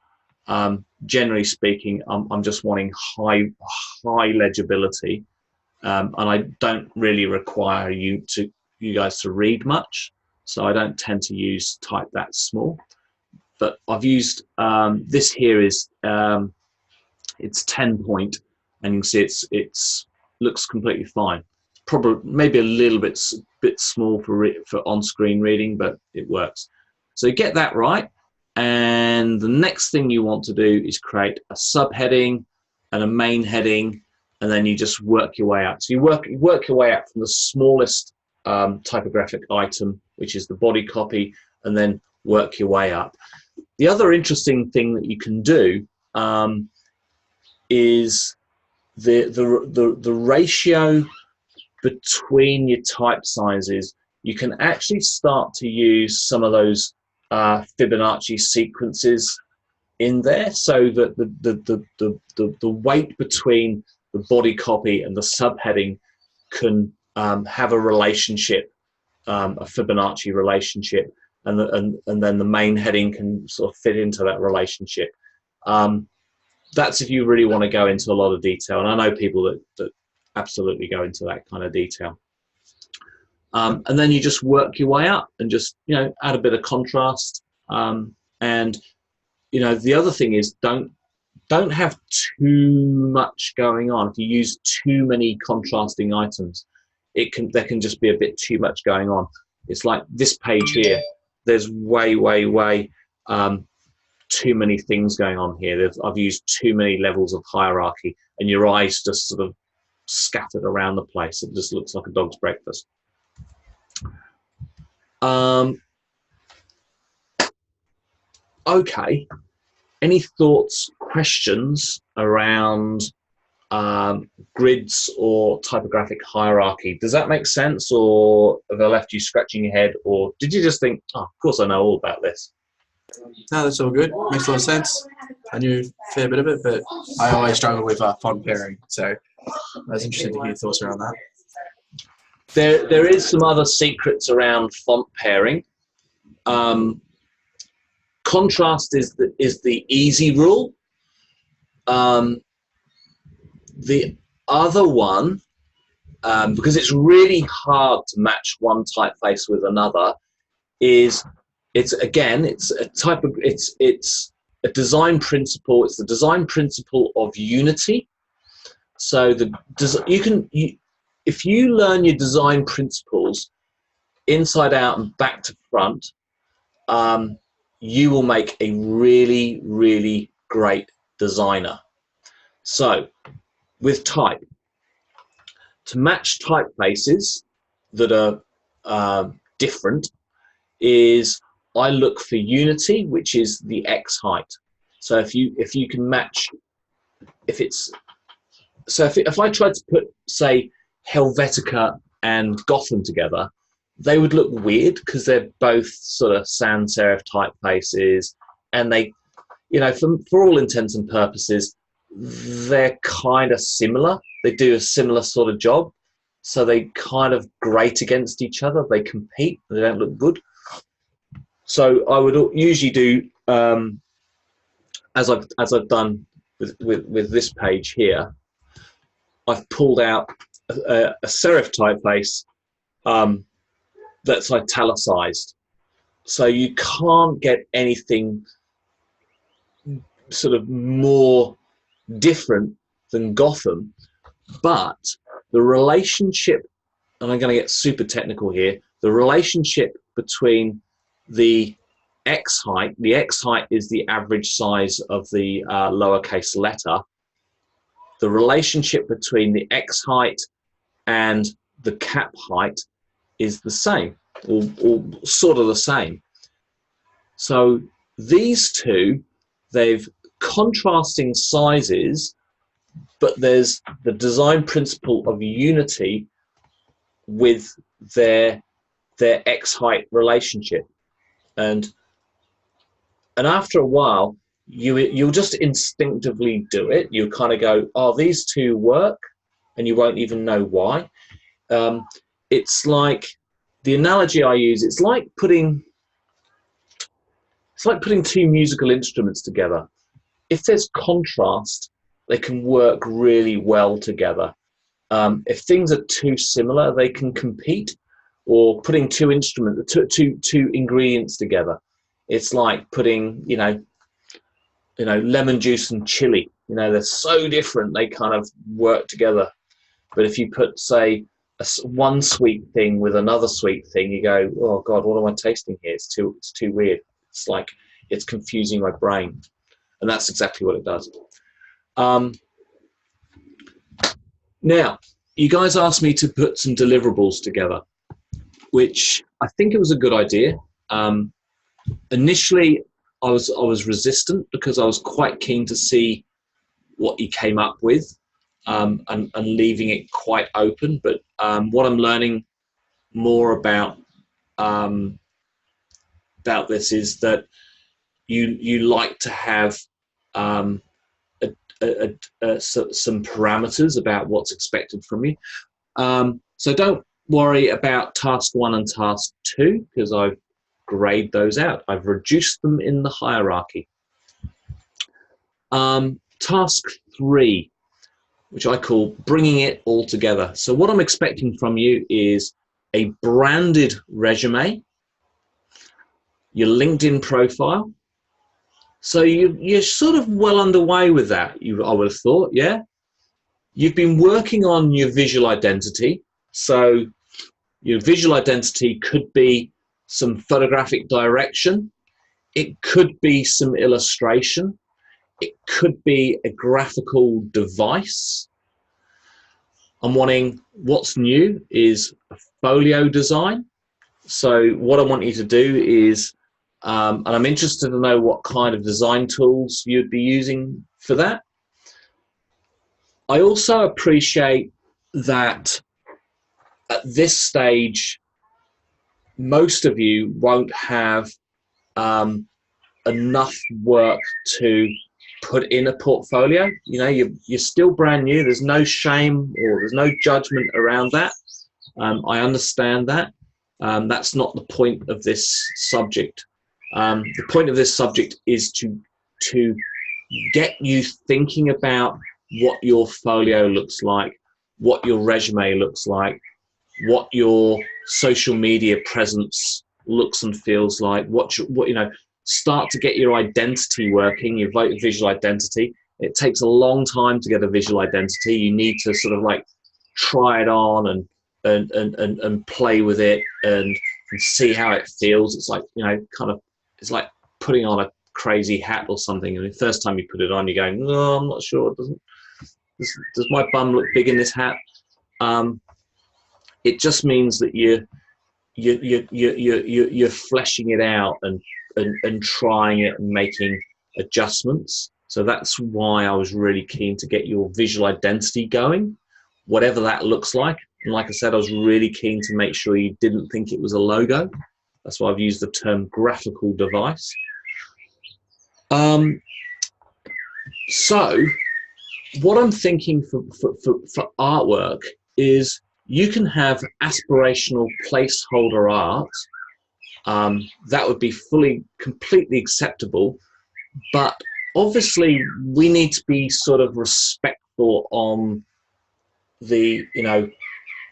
Speaker 1: generally speaking, I'm just wanting high legibility, and I don't really require you guys to read much, so I don't tend to use type that small. But I've used this here is it's 10 point, and you can see it's looks completely fine. Probably maybe a little bit small for on-screen reading, but it works. So get that right, and the next thing you want to do is create a subheading and a main heading, and then you just work your way out. So you work your way out from the smallest typographic item, which is the body copy, and then work your way up. The other interesting thing that you can do is the ratio between your type sizes. You can actually start to use some of those Fibonacci sequences in there, so that the weight between the body copy and the subheading can have a relationship, a Fibonacci relationship, and then the main heading can sort of fit into that relationship. That's if you really want to go into a lot of detail, and I know people that absolutely go into that kind of detail. And then you just work your way up and just, you know, add a bit of contrast. And you know, the other thing is don't have too much going on. If you use too many contrasting items, there can just be a bit too much going on. It's like this page here. There's way too many things going on here. I've used too many levels of hierarchy, and your eyes just sort of scattered around the place. It just looks like a dog's breakfast. Okay, any thoughts, questions around grids or typographic hierarchy? Does that make sense, or have I left you scratching your head, or did you just think, oh, of course I know all about this?
Speaker 3: No, that's all good. Makes a lot of sense. I knew a fair bit of it, but I always struggle with font pairing, so I was interested to hear your thoughts around that.
Speaker 1: There is some other secrets around font pairing. Contrast is the easy rule. The other one, because it's really hard to match one typeface with another, is it's a design principle. It's the design principle of unity. So if you learn your design principles inside out and back to front, you will make a really great designer. So with type, to match typefaces that are different, is I look for unity, which is the X height. So if you can match, if I tried to put, say, Helvetica and Gotham together, they would look weird because they're both sort of sans serif typefaces, and they, you know, for all intents and purposes, they're kind of similar. They do a similar sort of job, so they kind of grate against each other. They compete. They don't look good. So I would usually do, as I've done with this page here, I've pulled out a serif typeface that's italicized. So you can't get anything sort of more different than Gotham, but the relationship, and I'm going to get super technical here, the relationship between the X height is the average size of the lowercase letter. The relationship between the X height and the cap height is the same, or sort of the same. So these two, they've contrasting sizes, but there's the design principle of unity with their X height relationship. And after a while, you'll just instinctively do it. You kind of go, oh, these two work, and you won't even know why. It's like, the analogy I use, it's like putting two musical instruments together. If there's contrast, they can work really well together. If things are too similar, they can compete. Or putting two ingredients together, it's like putting, you know, lemon juice and chili. You know, they're so different, they kind of work together. But if you put, say, one sweet thing with another sweet thing, you go, oh God, what am I tasting here? It's too weird. It's like, it's confusing my brain. And that's exactly what it does. Now, you guys asked me to put some deliverables together, which I think it was a good idea. Initially, I was resistant because I was quite keen to see what you came up with, and leaving it quite open. But what I'm learning more about this is that you like to have some parameters about what's expected from you. So don't worry about task 1 and task 2 because I've grayed those out. I've reduced them in the hierarchy. Task 3, which I call bringing it all together. So what I'm expecting from you is a branded resume, your LinkedIn profile. So you're sort of well underway with that, I would have thought, yeah? You've been working on your visual identity. So your visual identity could be some photographic direction. It could be some illustration. It could be a graphical device. I'm wanting what's new is a folio design. So what I want you to do is, and I'm interested to know what kind of design tools you'd be using for that. I also appreciate that at this stage, most of you won't have enough work to put in a portfolio. You know, you're still brand new. There's no shame or there's no judgment around that. I understand that. That's not the point of this subject. The point of this subject is to get you thinking about what your folio looks like, what your resume looks like, what your social media presence looks and feels like, what you know, start to get your identity working, your visual identity. It takes a long time to get a visual identity. You need to sort of like try it on and play with it and see how it feels. It's like, you know, kind of, it's like putting on a crazy hat or something. And the first time you put it on, you're going, no, I'm not sure. Does my bum look big in this hat? It just means that you're fleshing it out and trying it and making adjustments. So that's why I was really keen to get your visual identity going, whatever that looks like. And like I said, I was really keen to make sure you didn't think it was a logo. That's why I've used the term graphical device. So what I'm thinking for artwork is you can have aspirational placeholder art. That would be completely acceptable. But obviously we need to be sort of respectful on the, you know,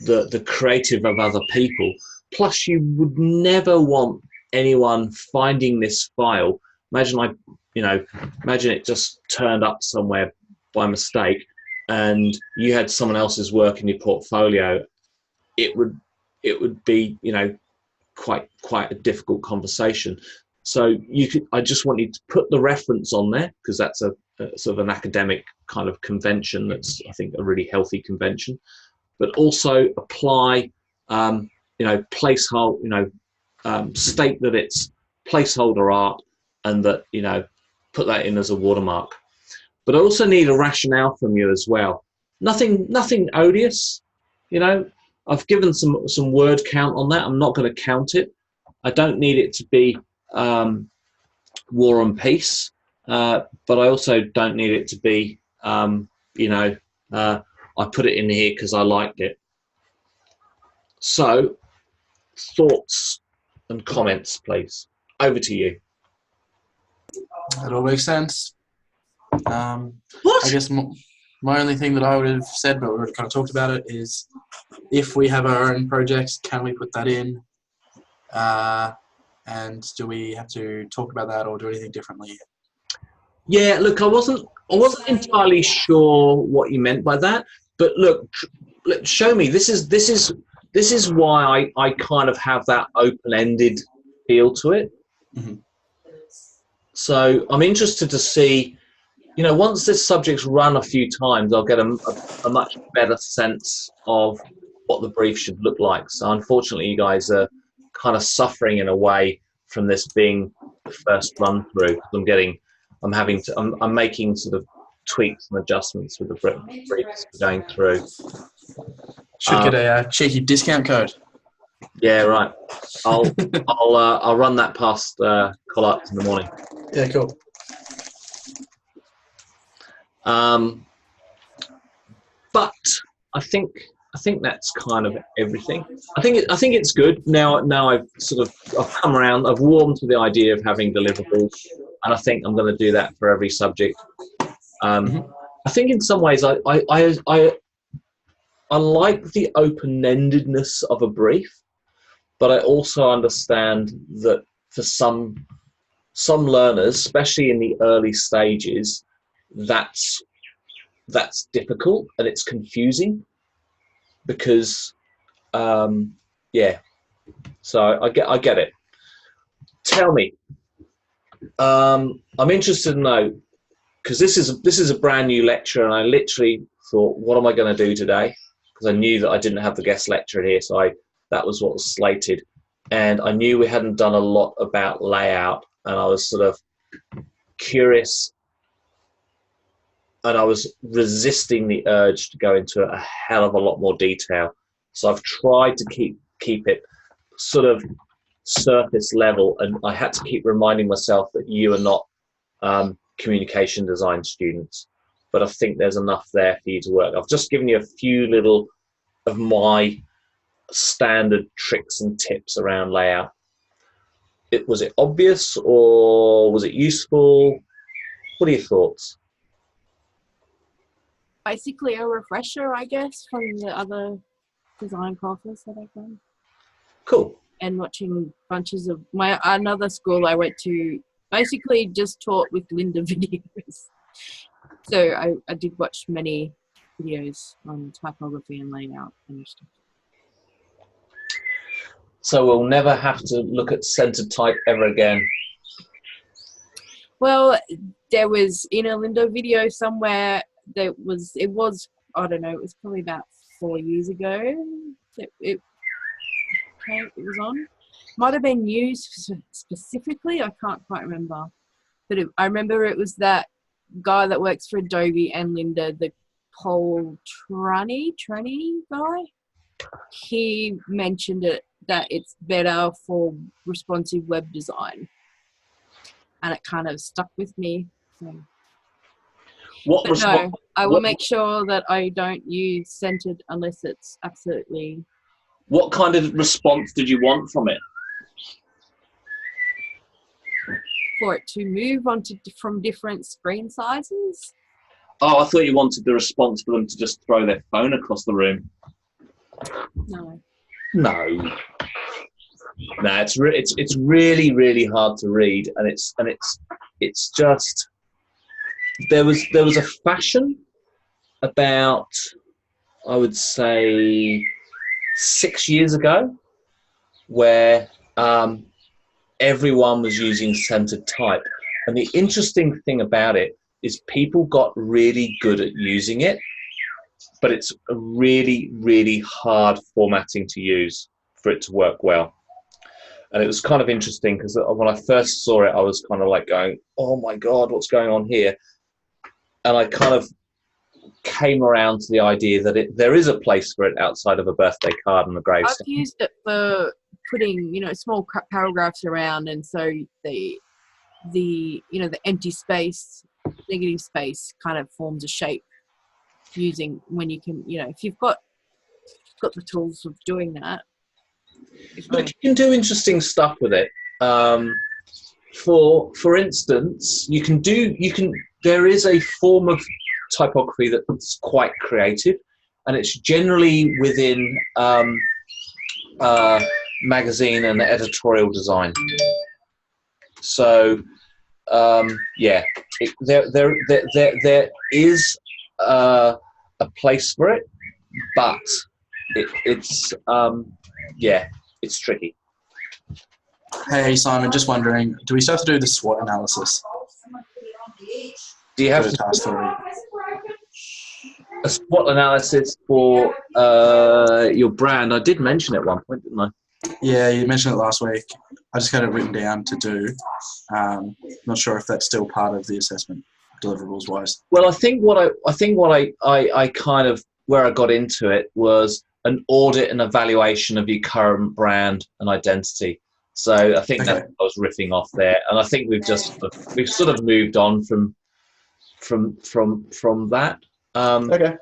Speaker 1: the creative of other people. Plus you would never want anyone finding this file. Imagine it just turned up somewhere by mistake and you had someone else's work in your portfolio. It would be, you know, quite a difficult conversation. So I just want you to put the reference on there because that's a sort of an academic kind of convention. That's, I think, a really healthy convention. But also apply, you know, placeholder, you know, state that it's placeholder art and that, you know, put that in as a watermark. But I also need a rationale from you as well. Nothing odious, you know. I've given some word count on that. I'm not going to count it. I don't need it to be War and Peace, but I also don't need it to be, you know, I put it in here because I liked it. So, thoughts and comments, please. Over to you.
Speaker 3: That all makes sense.
Speaker 1: What?
Speaker 3: I guess my only thing that I would have said, but we already kind of talked about it, is if we have our own projects, can we put that in? And do we have to talk about that or do anything differently?
Speaker 1: Yeah, look, I wasn't entirely sure what you meant by that, but look, show me. This is why I kind of have that open-ended feel to it.
Speaker 3: Mm-hmm.
Speaker 1: So I'm interested to see you know, once this subject's run a few times, I'll get a much better sense of what the brief should look like. So unfortunately, you guys are kind of suffering in a way from this being the first run through. I'm making sort of tweaks and adjustments with the briefs going through.
Speaker 3: Should get a cheeky discount code.
Speaker 1: Yeah, right. I'll run that past Colette in the morning.
Speaker 3: Yeah, cool.
Speaker 1: But I think that's kind of everything. I think it's good now. I've come around. I've warmed to the idea of having deliverables, and I think I'm going to do that for every subject. I think in some ways I like the open-endedness of a brief, but I also understand that for some learners, especially in the early stages, that's difficult and it's confusing because so I get it. Tell me, I'm interested to know, because this is a brand new lecture, and I literally thought, what am I going to do today? Because I knew that I didn't have the guest lecturer here, so that was what was slated, and I knew we hadn't done a lot about layout, and I was sort of curious, and I was resisting the urge to go into a hell of a lot more detail. So I've tried to keep it sort of surface level, and I had to keep reminding myself that you are not communication design students, but I think there's enough there for you to work. I've just given you a few little of my standard tricks and tips around layout. Was it obvious or was it useful? What are your thoughts?
Speaker 2: Basically a refresher, I guess, from the other design courses that I've done.
Speaker 1: Cool.
Speaker 2: And watching bunches of another school I went to basically just taught with Linda videos. So I did watch many videos on typography and layout and stuff.
Speaker 1: So we'll never have to look at centered type ever again.
Speaker 2: Well, there was in a Linda video somewhere it was I don't know, it was probably about 4 years ago that it was on. Might have been used specifically, I can't quite remember. But I remember it was that guy that works for Adobe and Linda, the Paul Trunny guy. He mentioned that it's better for responsive web design. And it kind of stuck with me. So. I will make sure that I don't use centered unless it's absolutely...
Speaker 1: What kind of response did you want from it?
Speaker 2: For it to move on from different screen sizes.
Speaker 1: Oh, I thought you wanted the response for them to just throw their phone across the room.
Speaker 2: No.
Speaker 1: It's really, really hard to read, and it's just there was a fashion about, I would say, 6 years ago where everyone was using centered type, and the interesting thing about it is people got really good at using it, but it's a really, really hard formatting to use for it to work well. And it was kind of interesting because when I first saw it, I was kind of like going, oh my God, what's going on here? And I kind of came around to the idea that there is a place for it outside of a birthday card and a gravestone.
Speaker 2: I've used it for putting, small paragraphs around, and so the empty space, negative space kind of forms a shape using when you can, if you've got the tools of doing that.
Speaker 1: But you can do interesting stuff with it. For instance, there is a form of typography that's quite creative, and it's generally within magazine and editorial design. So there is a place for it, but it's tricky.
Speaker 3: Hey Simon, just wondering, do we still have to do the SWOT analysis?
Speaker 1: Do you have
Speaker 3: for
Speaker 1: to
Speaker 3: task 3.
Speaker 1: a SWOT analysis for your brand? I did mention it at one point, didn't I?
Speaker 3: Yeah, you mentioned it last week. I just got it written down to do. Not sure if that's still part of the assessment, deliverables wise.
Speaker 1: Well, I think what I kind of where I got into it was an audit and evaluation of your current brand and identity. So I think that's what I was riffing off there, and I think we've sort of moved on from that.
Speaker 3: Okay.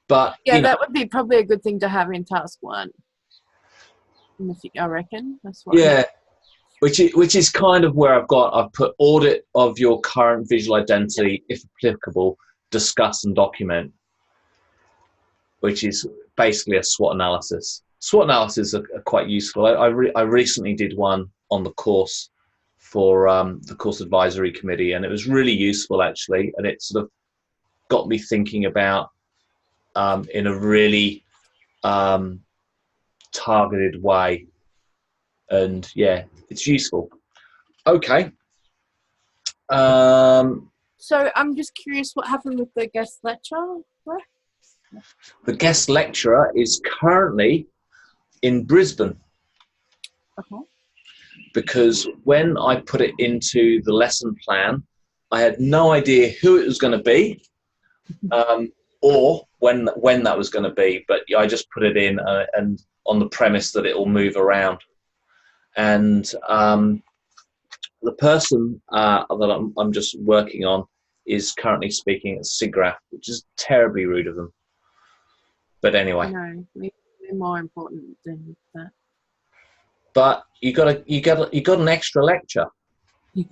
Speaker 1: But
Speaker 2: Yeah, that would be probably a good thing to have in task 1. I reckon that's what.
Speaker 1: Yeah, which is kind of where I've put audit of your current visual identity, if applicable, discuss and document, which is basically a SWOT analysis. SWOT analysis are quite useful. I recently did one on the course for the course advisory committee, and it was really useful actually, and it sort of got me thinking about in a really targeted way, and yeah, it's useful. Okay.
Speaker 2: So I'm just curious, what happened with the guest lecturer?
Speaker 1: The guest lecturer is currently in Brisbane.
Speaker 2: Okay.
Speaker 1: Because when I put it into the lesson plan, I had no idea who it was going to be or when that was going to be. But I just put it in and on the premise that it will move around. And the person that I'm just working on is currently speaking at SIGGRAPH, which is terribly rude of them. But anyway.
Speaker 2: No, we're more important than that.
Speaker 1: But you got an extra lecture. So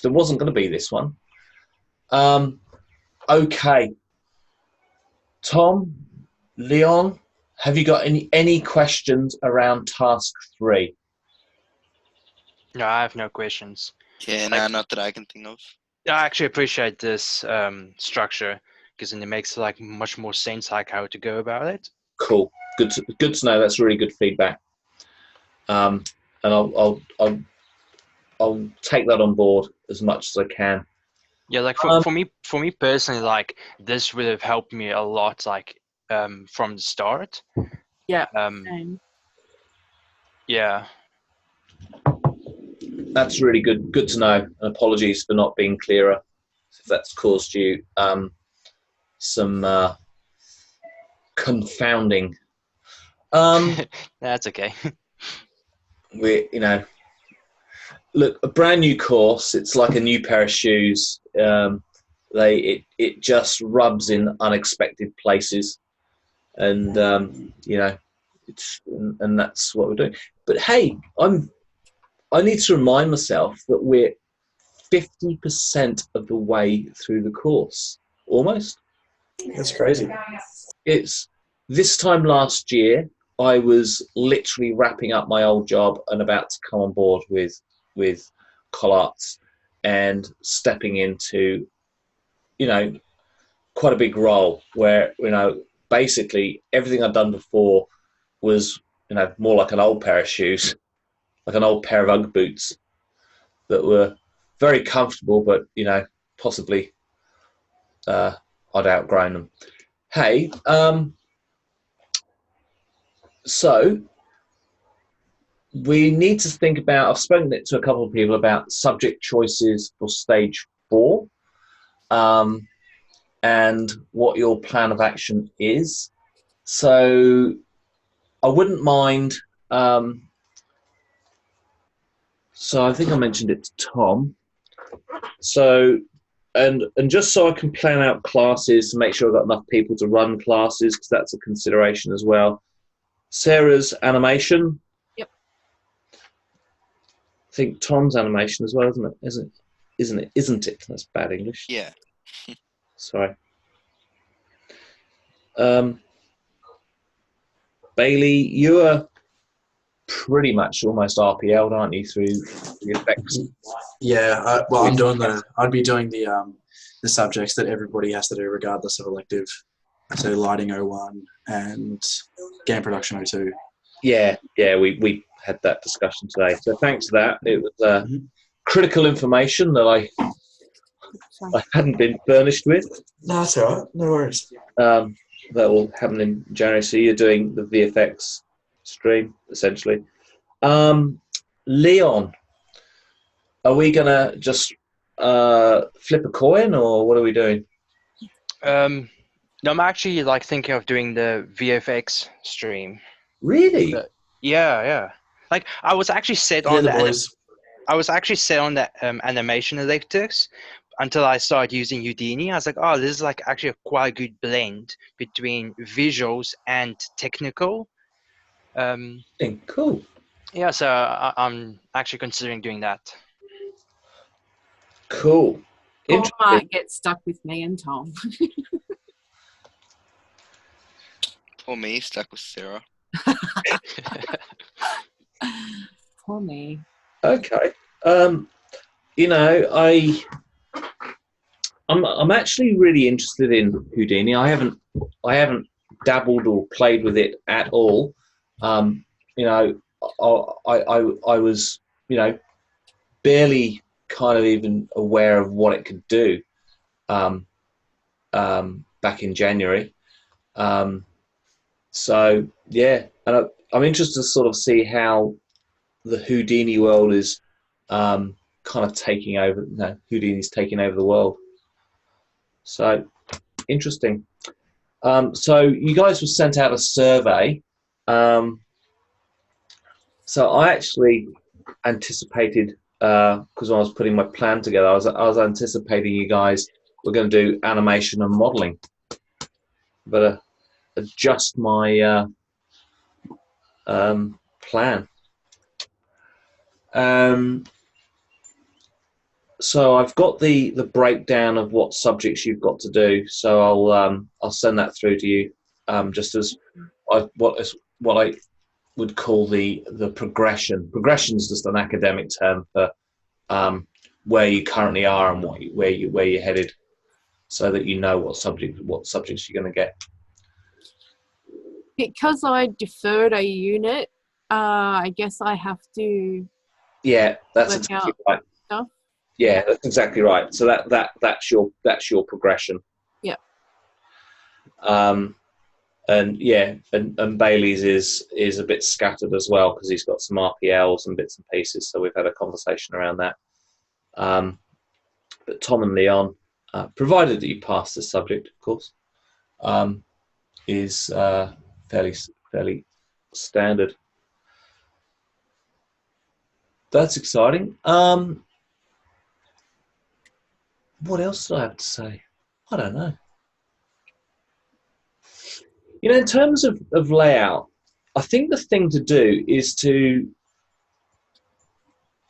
Speaker 1: there wasn't going to be this one. Okay. Tom, Leon, have you got any questions around task 3?
Speaker 4: No, I have no questions.
Speaker 5: Yeah, no, not that I can think of.
Speaker 4: I actually appreciate this structure because then it makes like much more sense like how to go about it.
Speaker 1: Cool. Good to know. That's really good feedback. And I'll take that on board as much as I can.
Speaker 4: Yeah, like for me personally, like this would have helped me a lot, like from the start.
Speaker 2: Yeah.
Speaker 4: Yeah.
Speaker 1: That's really good to know. And apologies for not being clearer if that's caused you some confounding.
Speaker 4: That's okay.
Speaker 1: Look, a brand new course, it's like a new pair of shoes. It just rubs in unexpected places, and and that's what we're doing. But hey, I need to remind myself that we're 50% of the way through the course, almost.
Speaker 3: That's crazy.
Speaker 1: It's this time last year, I was literally wrapping up my old job and about to come on board with Collarts and stepping into, quite a big role where, basically everything I'd done before was, more like an old pair of shoes, like an old pair of Ugg boots that were very comfortable, but, possibly I'd outgrown them. Hey, so we need to think about, I've spoken to a couple of people about subject choices for stage 4 and what your plan of action is. So I wouldn't mind, so I think I mentioned it to Tom. So, and just so I can plan out classes to make sure I've got enough people to run classes, because that's a consideration as well. Sarah's animation.
Speaker 2: Yep.
Speaker 1: I think Tom's animation as well, isn't it? That's bad English.
Speaker 5: Yeah.
Speaker 1: Sorry. Bailey, you are pretty much almost RPL'd, aren't you, through the effects?
Speaker 3: Yeah. I'd be doing the subjects that everybody has to do regardless of elective. So lighting 01 and game production 02.
Speaker 1: Yeah, we had that discussion today. So thanks for that. It was critical information that
Speaker 2: So,
Speaker 1: I hadn't been furnished with.
Speaker 3: No, that's all right. No worries.
Speaker 1: That will happen in January. So you're doing the VFX stream, essentially. Leon, are we going to just flip a coin, or what are we doing?
Speaker 4: No, I'm actually like thinking of doing the VFX stream.
Speaker 1: Really?
Speaker 4: Yeah. Like I was actually set
Speaker 3: Yeah,
Speaker 4: on
Speaker 3: the
Speaker 4: the
Speaker 3: boys.
Speaker 4: animation electives until I started using Houdini. I was like, oh, this is like actually a quite good blend between visuals and technical.
Speaker 1: Cool.
Speaker 4: Yeah, so I'm actually considering doing that.
Speaker 1: Cool.
Speaker 2: Paul might get stuck with me and Tom.
Speaker 5: For me, stuck with Sarah.
Speaker 2: Poor me.
Speaker 1: Okay. You know, I'm actually really interested in Houdini. I haven't dabbled or played with it at all. You know, I was, you know, barely kind of even aware of what it could do back in January. So yeah, and I'm interested to sort of see how the Houdini world is kind of taking over. No, Houdini's taking over the world. So interesting. So you guys were sent out a survey. So I actually anticipated, because I was putting my plan together, I was anticipating you guys were going to do animation and modeling, but adjust my plan. So I've got the breakdown of what subjects you've got to do. So I'll send that through to you, just as what I would call the progression. Progression is just an academic term for where you currently are and where you're headed, so that you know what subjects you're going to get.
Speaker 2: Because I deferred a unit, I guess I have to.
Speaker 1: Yeah, that's
Speaker 2: work
Speaker 1: exactly
Speaker 2: out
Speaker 1: right.
Speaker 2: stuff.
Speaker 1: Yeah, that's exactly right. So that's your progression.
Speaker 2: Yeah.
Speaker 1: And yeah, and Bailey's is a bit scattered as well because he's got some RPLs and bits and pieces. So we've had a conversation around that. But Tom and Leon, provided that you pass this subject, of course, is fairly standard. That's exciting. What else do I have to say? I don't know. You know, in terms of layout, I think the thing to do is to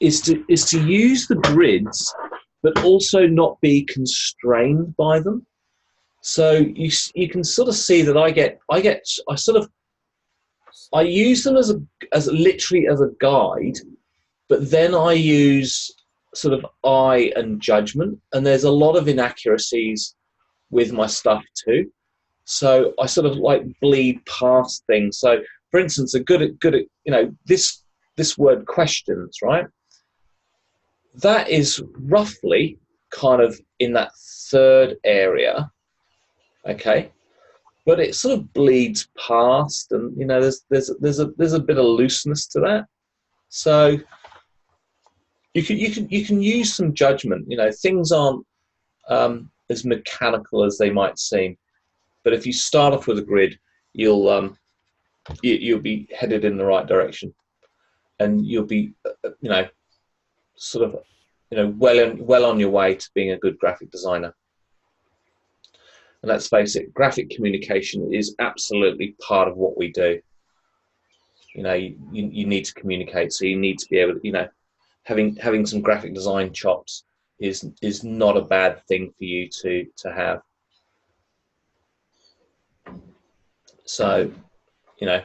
Speaker 1: use the grids, but also not be constrained by them. So you can sort of see that I use them as literally as a guide, but then I use sort of eye and judgment, and there's a lot of inaccuracies with my stuff too. So I sort of like bleed past things. So, for instance, a good at you know this word questions, right? That is roughly kind of in that third area, okay? But it sort of bleeds past, and you know there's a bit of looseness to that. So you can use some judgment. You know, things aren't as mechanical as they might seem. But if you start off with a grid, you'll be headed in the right direction, and you'll be, you know, sort of, you know, well on your way to being a good graphic designer. And let's face it, graphic communication is absolutely part of what we do. You know, you need to communicate, so you need to be able to, you know, having some graphic design chops is not a bad thing for you to have. So, you know,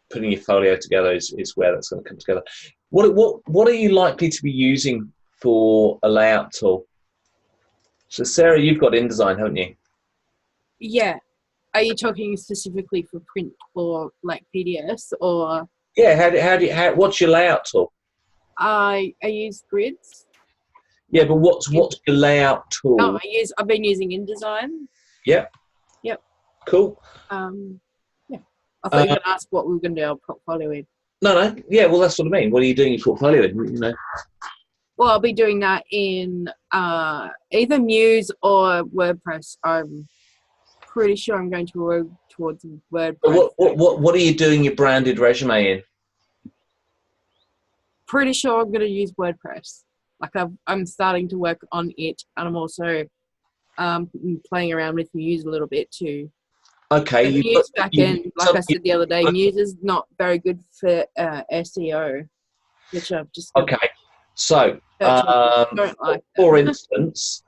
Speaker 1: putting your folio together is where that's going to come together. What are you likely to be using for a layout tool? So, Sarah, you've got InDesign, haven't you?
Speaker 2: Yeah. Are you talking specifically for print or like PDFs or?
Speaker 1: Yeah. What's your layout tool?
Speaker 2: I use grids.
Speaker 1: Yeah, but what's your layout tool?
Speaker 2: Oh, I've been using InDesign.
Speaker 1: Yeah.
Speaker 2: Yep.
Speaker 1: Cool.
Speaker 2: Yeah. I thought you were going to ask what we were going to do our portfolio in.
Speaker 1: No. Yeah, well, that's what I mean. What are you doing in your portfolio? You know.
Speaker 2: Well, I'll be doing that in either Muse or WordPress. I'm pretty sure I'm going to work towards WordPress.
Speaker 1: What are you doing your branded resume in?
Speaker 2: Pretty sure I'm going to use WordPress. Like I'm starting to work on it, and I'm also playing around with Muse a little bit too.
Speaker 1: Okay.
Speaker 2: The Muse backend, like I said the other day, Muse is not very good for SEO, which I've just
Speaker 1: okay. So,
Speaker 2: don't like
Speaker 1: for instance,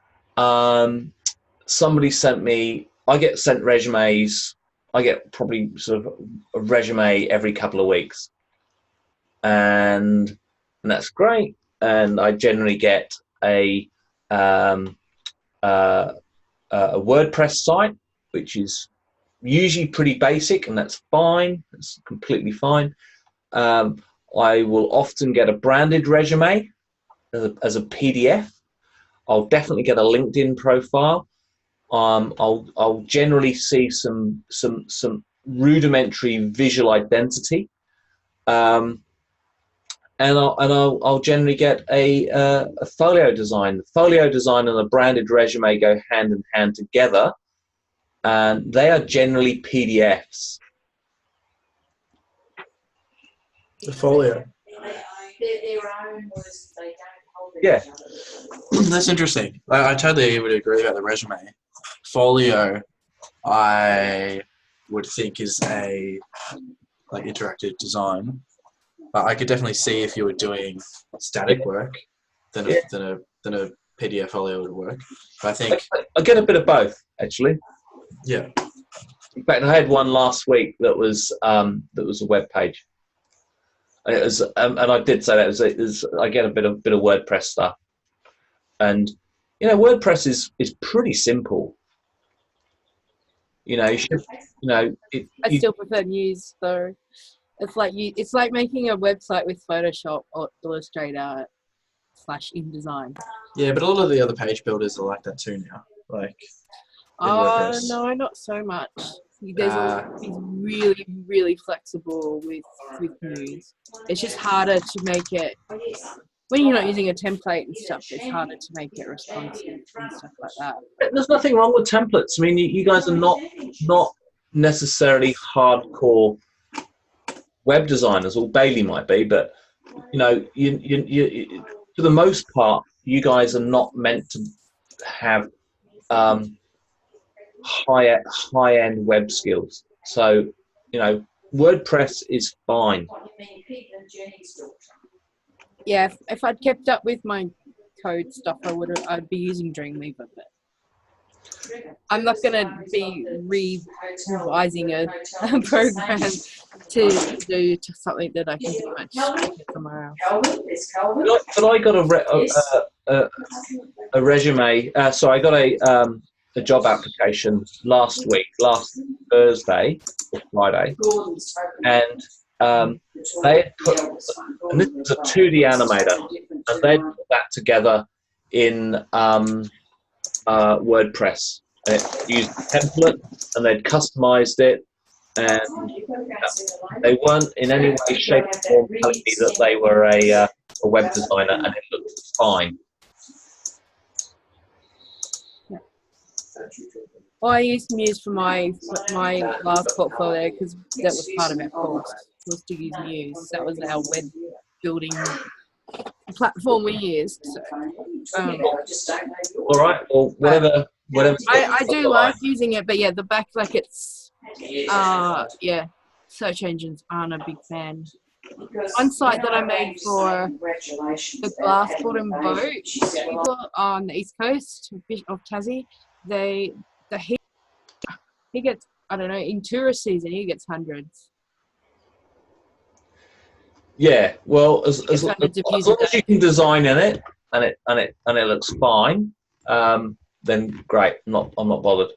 Speaker 1: somebody sent me. I get sent resumes. I get probably sort of a resume every couple of weeks, and that's great. And I generally get a WordPress site, which is usually pretty basic, and that's fine. It's completely fine. I will often get a branded resume as a PDF. I'll definitely get a LinkedIn profile. I'll generally see some rudimentary visual identity, and I'll generally get a folio design. The folio design and a branded resume go hand in hand together, and they are generally PDFs.
Speaker 3: The folio.
Speaker 1: Yeah.
Speaker 3: That's interesting. I totally would agree about the resume. Folio, I would think is a interactive design. I could definitely see if you were doing static work, then a PDF folio would work. But I think
Speaker 1: I get a bit of both, actually.
Speaker 3: Yeah.
Speaker 1: In fact, I had one last week that was a web page. And it was, and I did say that it was I get a bit of WordPress stuff, and WordPress is pretty simple. I
Speaker 2: still prefer Muse though. It's like making a website with Photoshop or Illustrator / InDesign.
Speaker 3: Yeah, but a lot of the other page builders are like that too now.
Speaker 2: No, not so much. He's really, really flexible with Muse. It's just harder to make it when you're not using a template and stuff. It's harder to make it responsive and stuff like that.
Speaker 1: There's nothing wrong with templates. I mean, you guys are not necessarily hardcore web designers, or Bailey might be, but you for the most part, you guys are not meant to have high-end web skills. So, WordPress is fine.
Speaker 2: Yeah, if I'd kept up with my code stuff, I'd be using Dreamweaver, but I'm not gonna be revising a program to do something that I can do much tomorrow.
Speaker 1: But I got a resume. So I got a job application last Thursday or Friday, and they had put, and this is a 2D animator, and they put that together in WordPress. And it used a template, and they'd customized it, and they weren't in any way, shape, or form telling me that they were a web designer, and it looked fine.
Speaker 2: Well, I used Muse for my last portfolio because that was part of our course, was to use Muse. That was our web building platform we used. So,
Speaker 1: all right. Well, whatever.
Speaker 2: I do like using it, but yeah, the back it's search engines aren't a big fan. One site that I made for the glass bottom boat people on the east coast of Tassie, he gets, I don't know, in tourist season he gets hundreds.
Speaker 1: Yeah, well, as long as you can design in it and it looks fine, then great. I'm not bothered.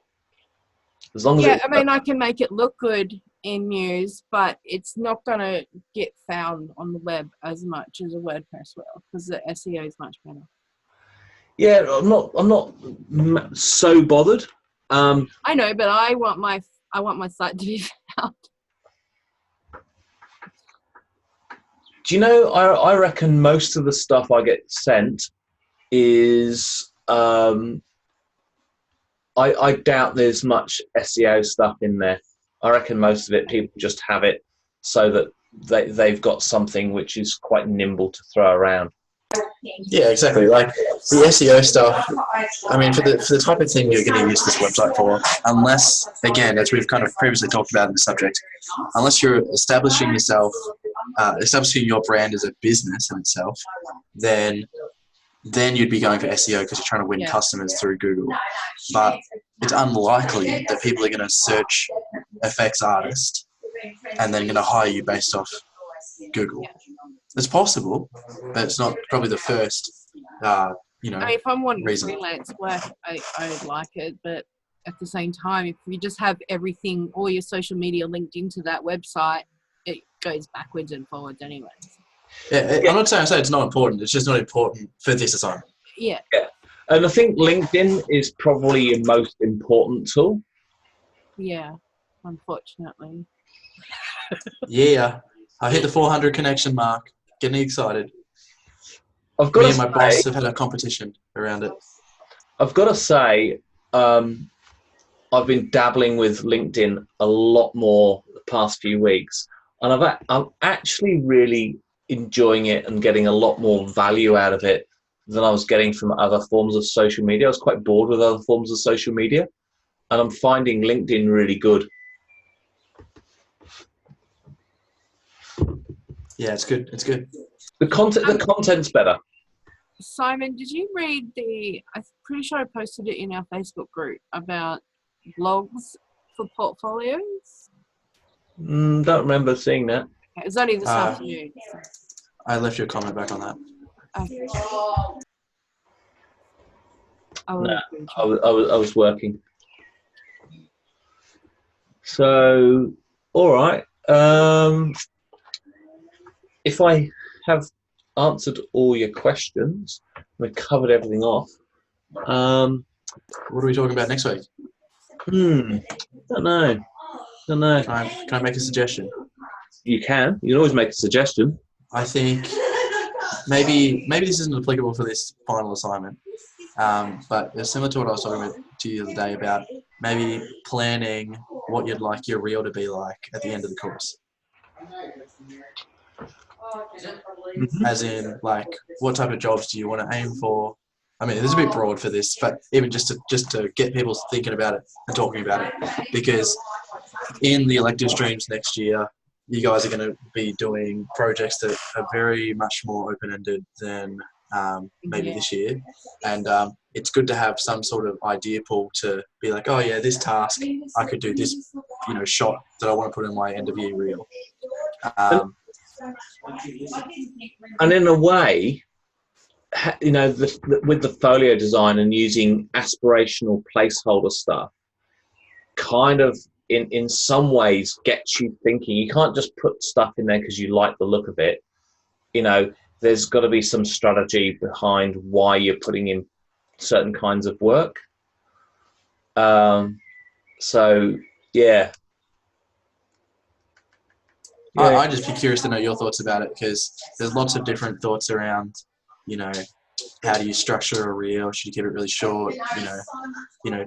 Speaker 1: As long as
Speaker 2: I can make it look good in Muse, but it's not gonna get found on the web as much as a WordPress will because the SEO is much better.
Speaker 1: Yeah, I'm not so bothered.
Speaker 2: I know, but I want my site to be found.
Speaker 1: Do you know? I reckon most of the stuff I get sent is. I doubt there's much SEO stuff in there. I reckon most of it people just have it so that they've got something which is quite nimble to throw around.
Speaker 3: Yeah, exactly. Like the SEO stuff. I mean, for the type of thing you're going to use this website for, unless, again, as we've kind of previously talked about in the subject, unless you're establishing yourself, establishing your brand as a business in itself, then you'd be going for SEO because you're trying to win customers through Google. But it's unlikely that people are going to search FX artist and then going to hire you based off Google. It's possible, but it's not probably the first,
Speaker 2: I mean, if I'm wanting
Speaker 3: reason.
Speaker 2: freelance work, I would like it, but at the same time, if you just have everything, all your social media linked into that website, it goes backwards and forwards anyway.
Speaker 3: Yeah, I'm not saying it's not important. It's just not important for this assignment.
Speaker 2: Yeah.
Speaker 1: And I think LinkedIn is probably your most important tool.
Speaker 2: Yeah, unfortunately.
Speaker 3: Yeah, I hit the 400 connection mark. Getting excited.
Speaker 1: I've got
Speaker 3: Me
Speaker 1: to
Speaker 3: and my
Speaker 1: say,
Speaker 3: boss have had a competition around it.
Speaker 1: I've got to say, I've been dabbling with LinkedIn a lot more the past few weeks, and I'm actually really enjoying it and getting a lot more value out of it than I was getting from other forms of social media. I was quite bored with other forms of social media, and I'm finding LinkedIn really good.
Speaker 3: Yeah, it's good. It's good.
Speaker 1: The content's better.
Speaker 2: Simon, did you read I'm pretty sure I posted it in our Facebook group about blogs for portfolios?
Speaker 1: Don't remember seeing that.
Speaker 2: It was only this afternoon.
Speaker 3: I left you a comment back on that.
Speaker 2: Okay.
Speaker 1: No, I was working. So, all right. If I have answered all your questions, we've covered everything off.
Speaker 3: What are we talking about next week?
Speaker 1: Don't know.
Speaker 3: Can I make a suggestion?
Speaker 1: You can. You can always make a suggestion.
Speaker 3: I think maybe this isn't applicable for this final assignment, but it's similar to what I was talking about to you the other day about maybe planning what you'd like your reel to be like at the end of the course. As in, like, what type of jobs do you want to aim for? I mean, it's a bit broad for this, but even just to get people thinking about it and talking about it, because in the elective streams next year, you guys are going to be doing projects that are very much more open-ended than maybe this year, and it's good to have some sort of idea pool to be like, oh yeah, this task I could do this, shot that I want to put in my end of year reel.
Speaker 1: And in a way, with the folio design and using aspirational placeholder stuff, kind of in some ways gets you thinking. You can't just put stuff in there because you like the look of it. There's got to be some strategy behind why you're putting in certain kinds of work. So, yeah.
Speaker 3: I'd just be curious to know your thoughts about it, because there's lots of different thoughts around, how do you structure a reel? Should you keep it really short?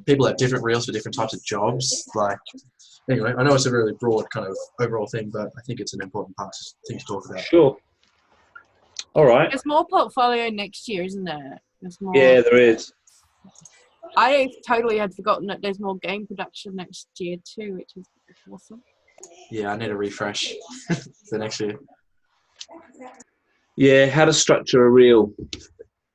Speaker 3: People have different reels for different types of jobs. Like, anyway, I know it's a really broad kind of overall thing, but I think it's an important thing to talk about.
Speaker 1: Sure. All right.
Speaker 2: There's more portfolio next year, isn't there? There's more.
Speaker 1: Yeah, there is.
Speaker 2: I totally had forgotten that there's more game production next year too, which is awesome.
Speaker 3: Yeah, I need a refresh for next year.
Speaker 1: Yeah, how to structure a reel.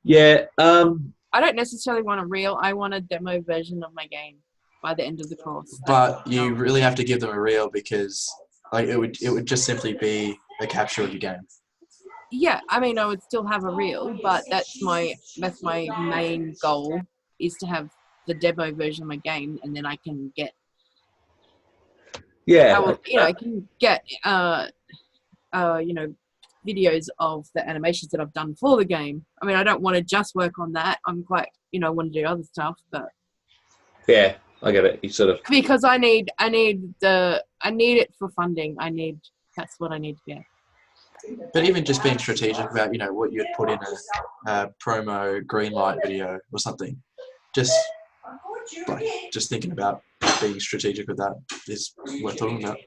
Speaker 1: Yeah.
Speaker 2: I don't necessarily want a reel. I want a demo version of my game by the end of the course.
Speaker 3: But you really have to give them a reel, because it would just simply be a capture of your game.
Speaker 2: Yeah, I mean, I would still have a reel, but that's my main goal, is to have the demo version of my game, and then I can get.
Speaker 1: Yeah.
Speaker 2: I can get videos of the animations that I've done for the game. I mean, I don't want to just work on that. I'm quite, want to do other stuff, but
Speaker 1: Yeah, I get it. You sort of
Speaker 2: because I need it for funding. That's what I need to get.
Speaker 3: But even just being strategic about, what you'd put in a promo green light video or something, just thinking about being strategic with that is worth talking about.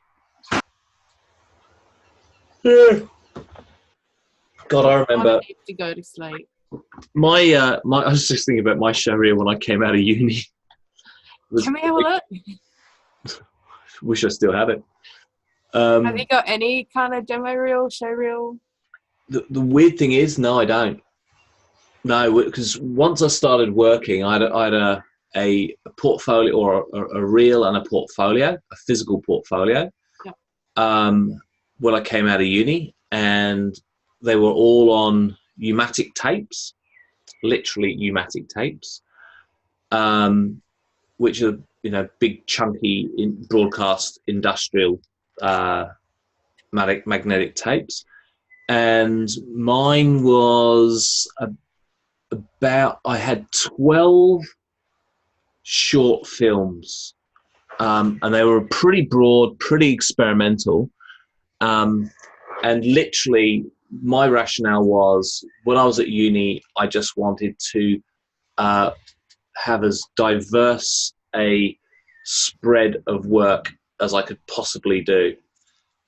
Speaker 1: Yeah. God, I remember
Speaker 2: I need to go to sleep.
Speaker 1: my I was just thinking about my show reel when I came out of uni.
Speaker 2: Can we have a look?
Speaker 1: Wish I still had it.
Speaker 2: Have you got any kind of demo reel, show reel?
Speaker 1: The weird thing is, no, I don't. No, because once I started working, I had a portfolio or a reel and a portfolio, a physical portfolio.
Speaker 2: Yeah.
Speaker 1: When I came out of uni, and they were all on pneumatic tapes, literally pneumatic tapes, which are big chunky broadcast industrial magnetic tapes. And mine was I had 12 short films, and they were pretty broad, pretty experimental. And literally, my rationale was, when I was at uni, I just wanted to have as diverse a spread of work as I could possibly do.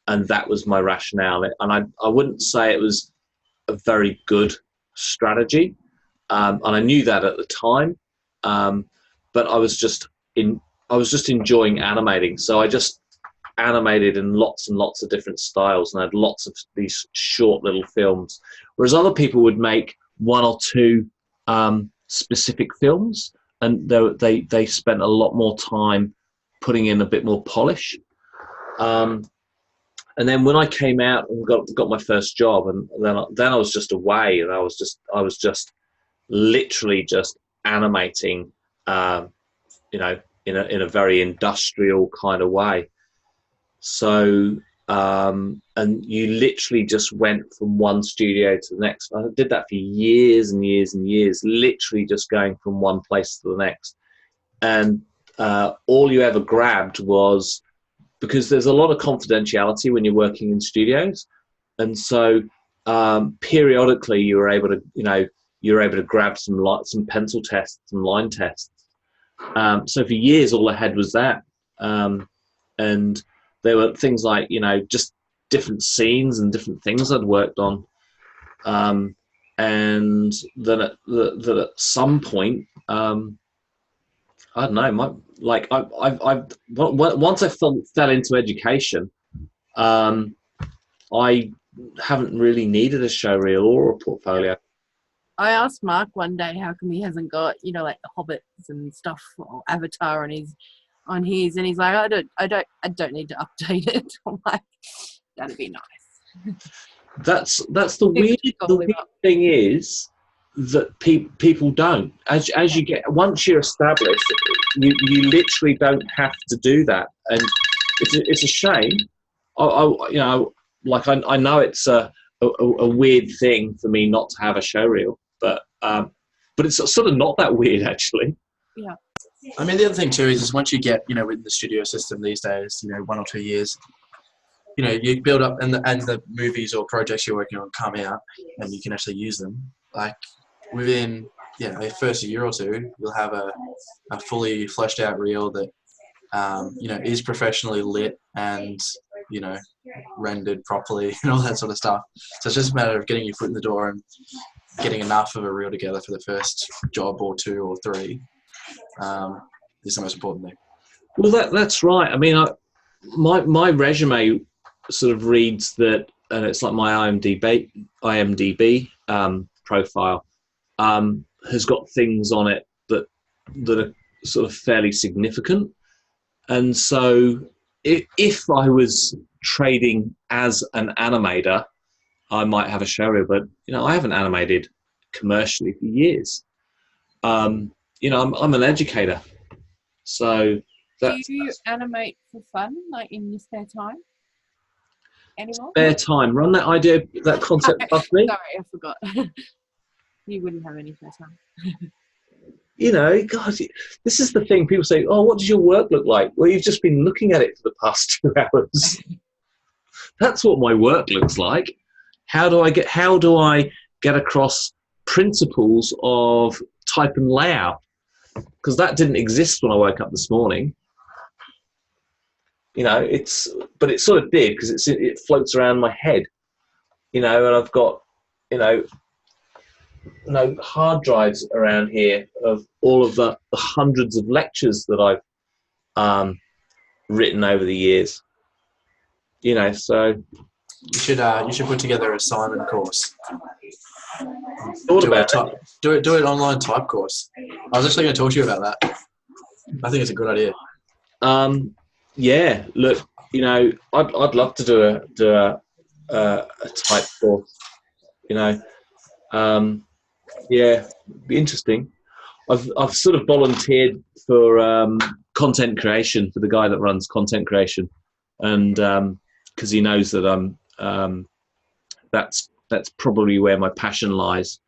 Speaker 1: And that was my rationale. And I wouldn't say it was a very good strategy. And I knew that at the time. But I was just enjoying animating. So I just animated in lots and lots of different styles, and I had lots of these short little films. Whereas other people would make one or two specific films, and they spent a lot more time putting in a bit more polish. And then when I came out and got my first job, and then I was just away, and I was just literally just animating, in a very industrial kind of way. So, and you literally just went from one studio to the next. I did that for years and years and years, literally just going from one place to the next. And all you ever grabbed was, because there's a lot of confidentiality when you're working in studios. And so periodically you were able to grab some pencil tests, some line tests. So for years, all I had was that. And there were things like, just different scenes and different things I'd worked on. And then at some point, I don't know, once I fell into education, I haven't really needed a show reel or a portfolio.
Speaker 2: I asked Mark one day how come he hasn't got, like the Hobbits and stuff, or Avatar on his, and he's like, I don't need to update it. I'm like, that'd be nice.
Speaker 1: That's the weird thing is that people don't. As you get, once you're established, you literally don't have to do that, and it's a shame. I know it's a weird thing for me not to have a show reel, but it's sort of not that weird actually.
Speaker 2: Yeah.
Speaker 3: I mean, the other thing too is once you get with the studio system these days, 1 or 2 years, you build up, and the movies or projects you're working on come out, and you can actually use them. Like within the first year or two, you'll have a fully fleshed out reel that is professionally lit and rendered properly and all that sort of stuff. So it's just a matter of getting your foot in the door and getting enough of a reel together for the first job or 2 or 3 is the most important thing.
Speaker 1: Well, that's right. I mean, my resume sort of reads that, and it's like my IMDb profile has got things on it that are sort of fairly significant. And so if I was trading as an animator, I might have a show reel, but I haven't animated commercially for years. I'm an educator, so
Speaker 2: do you animate for fun, like in your spare time? Anymore?
Speaker 1: Spare time. Run that idea, that concept past me.
Speaker 2: Sorry, I forgot. You wouldn't have any spare time.
Speaker 1: You know, God, this is the thing. People say, "Oh, what does your work look like?" Well, you've just been looking at it for the past 2 hours. That's what my work looks like. How do I get across principles of type and layout? Because that didn't exist when I woke up this morning. You know, but it sort of did because it floats around my head. You know, and I've got, hard drives around here of all of the hundreds of lectures that I've written over the years. You know, so
Speaker 3: You should put together a Simon course.
Speaker 1: thought about it.
Speaker 3: Do an online type course. I was actually going to talk to you about that. I think it's a good idea.
Speaker 1: Yeah, look, I'd love to do a type course. Yeah, be interesting. I've sort of volunteered for content creation for the guy that runs content creation, and because he knows that that's probably where my passion lies,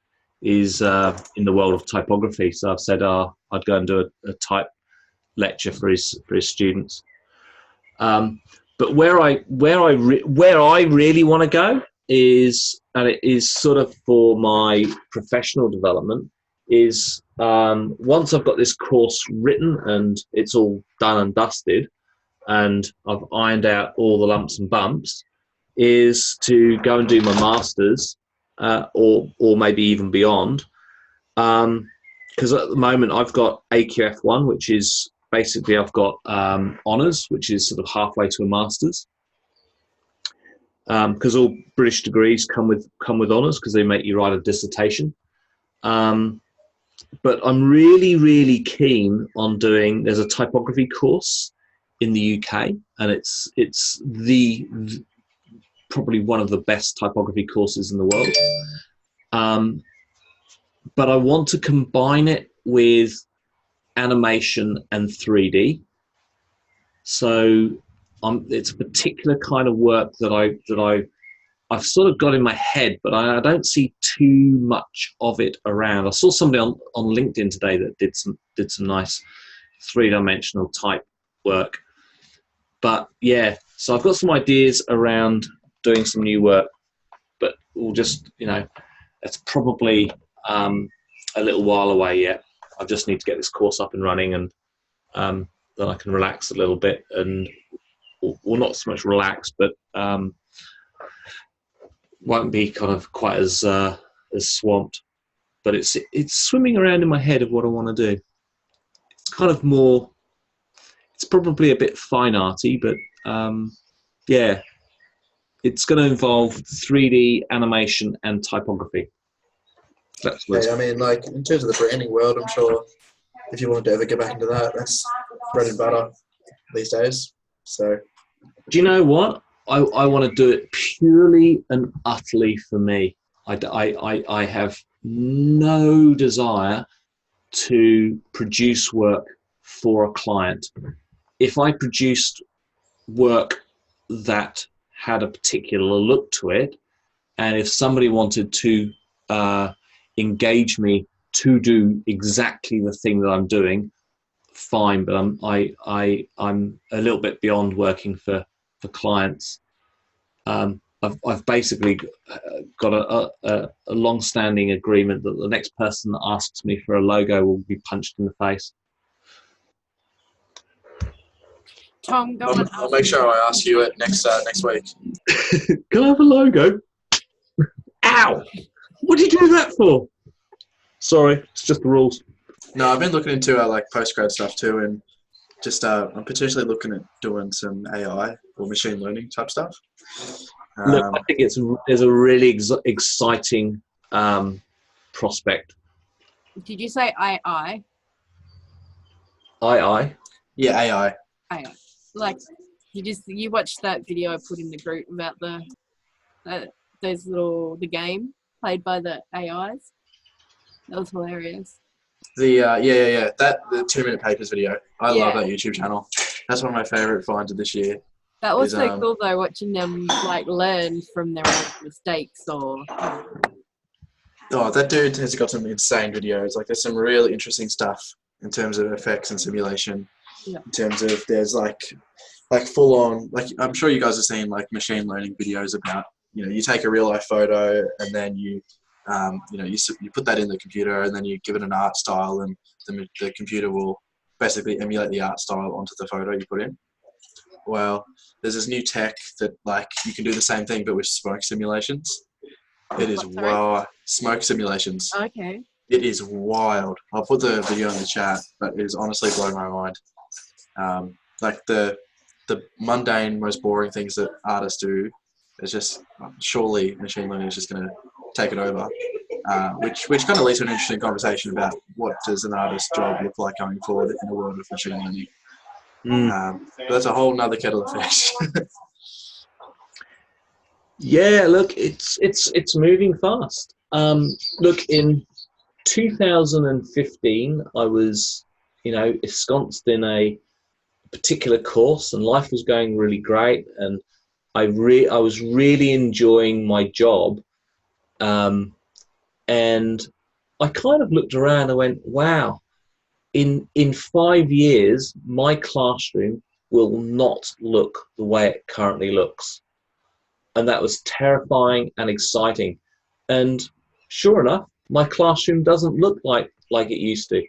Speaker 1: is in the world of typography. So I've said I'd go and do a type lecture for his students. But where I really want to go is, and it is sort of for my professional development, is once I've got this course written and it's all done and dusted, and I've ironed out all the lumps and bumps, is to go and do my masters, or maybe even beyond. Because at the moment I've got AQF1, which is basically I've got honours, which is sort of halfway to a master's. Because all British degrees come with honours because they make you write a dissertation. But I'm really, really keen on doing. There's a typography course in the UK, and it's probably one of the best typography courses in the world. But I want to combine it with animation and 3D. So it's a particular kind of work that I've sort of got in my head, but I don't see too much of it around. I saw somebody on LinkedIn today that did some nice 3-dimensional type work. But yeah, so I've got some ideas around doing some new work, but we'll just, it's probably a little while away yet. I just need to get this course up and running, and then I can relax a little bit, and well, not so much relax, but won't be kind of quite as swamped. But it's swimming around in my head of what I want to do. It's kind of more. It's probably a bit fine arty, but yeah, it's going to involve 3D animation and typography. That's what
Speaker 3: I mean, like in terms of the branding world, I'm sure if you wanted to ever get back into that, that's bread and butter these days. So,
Speaker 1: do you know what? I want to do it purely and utterly for me. I have no desire to produce work for a client. If I produced work that had a particular look to it, and if somebody wanted to engage me to do exactly the thing that I'm doing, fine. But I'm a little bit beyond working for clients. I've basically got a long-standing agreement that the next person that asks me for a logo will be punched in the face.
Speaker 2: Tom, go on.
Speaker 3: I'll make sure I ask you it next week.
Speaker 1: Can I have a logo? Ow! What did you do that for? Sorry, it's just the rules.
Speaker 3: No, I've been looking into like postgrad stuff too, and just I'm potentially looking at doing some AI or machine learning type stuff.
Speaker 1: Look, I think there's a really exciting prospect.
Speaker 2: Did you say II?
Speaker 1: II?
Speaker 3: Yeah, AI.
Speaker 2: II. Like, you watched that video I put in the group about the game played by the AIs? That was hilarious.
Speaker 3: The 2-minute papers video. I love that YouTube channel. That's one of my favorite finds of this year.
Speaker 2: That was
Speaker 3: is,
Speaker 2: so cool though, watching them like learn from their own mistakes or.
Speaker 3: oh, that dude has got some insane videos. Like, there's some really interesting stuff in terms of effects and simulation.
Speaker 2: Yeah.
Speaker 3: In terms of there's like full on, like, I'm sure you guys have seen like machine learning videos about, you know, you take a real life photo and then you you put that in the computer and then you give it an art style, and the computer will basically emulate the art style onto the photo you put in. Well, there's this new tech that like you can do the same thing but with smoke simulations. It is
Speaker 2: What, sorry?
Speaker 3: wild. Smoke simulations.
Speaker 2: Okay.
Speaker 3: It is wild. I'll put the video in the chat, but it is honestly blowing my mind. Like the mundane, most boring things that artists do, is just surely machine learning is just going to take it over. Which kind of leads to an interesting conversation about what does an artist's job look like going forward in the world of machine learning. But that's a whole nother kettle of fish.
Speaker 1: Yeah, look, it's moving fast. Look, in 2015, I was, ensconced in a particular course, and life was going really great, and I was really enjoying my job, and I kind of looked around and went, wow. In 5 years, my classroom will not look the way it currently looks. And that was terrifying and exciting. And sure enough, my classroom doesn't look like it used to.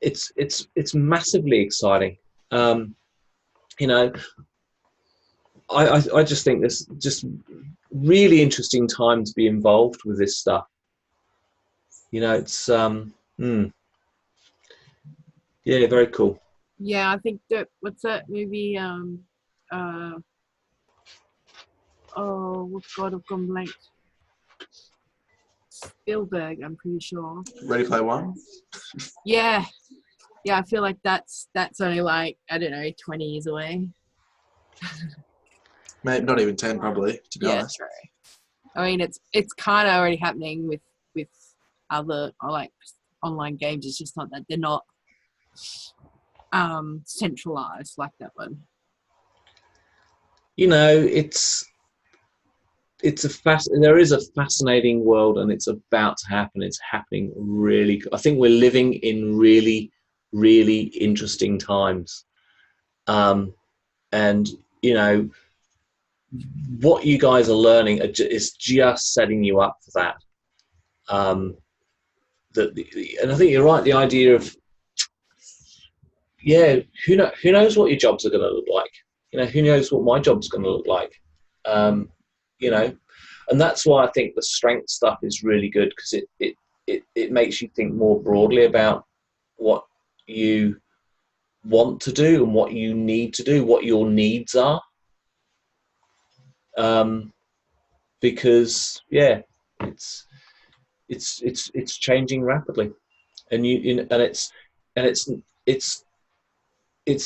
Speaker 1: It's massively exciting. I just think this just really interesting time to be involved with this stuff. It's yeah, very cool.
Speaker 2: Yeah, I think that what's that movie? Oh God, I've gone blank. Spielberg, I'm pretty sure.
Speaker 3: Ready Player One?
Speaker 2: Yeah, I feel like that's only like, I don't know, 20 years away.
Speaker 3: Maybe not even 10, probably, to be honest.
Speaker 2: True. I mean, it's kind of already happening with other or like online games. It's just not that they're not centralized like that one.
Speaker 1: There is a fascinating world, and it's about to happen. It's happening really. I think we're living in really, really interesting times. And what you guys are learning is just setting you up for that. And I think you're right. The idea of, who knows what your jobs are going to look like? Who knows what my job's going to look like? And that's why I think the strength stuff is really good, because it makes you think more broadly about what you want to do and what you need to do, what your needs are. Because it's changing rapidly, and it's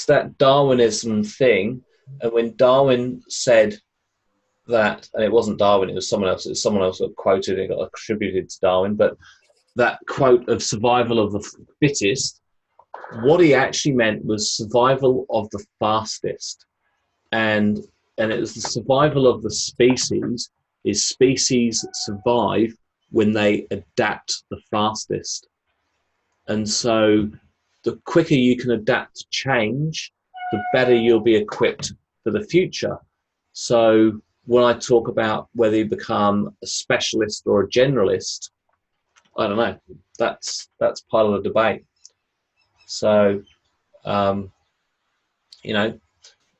Speaker 1: that Darwinism thing. And when Darwin said that, and it wasn't Darwin, it was someone else. It was someone else that quoted it, got attributed to Darwin. But that quote of survival of the fittest, what he actually meant was survival of the fastest, and it was the survival of the species. Is species survive when they adapt the fastest, and so the quicker you can adapt to change, the better you'll be equipped for the future. So when I talk about whether you become a specialist or a generalist, I don't know. That's part of the debate. So,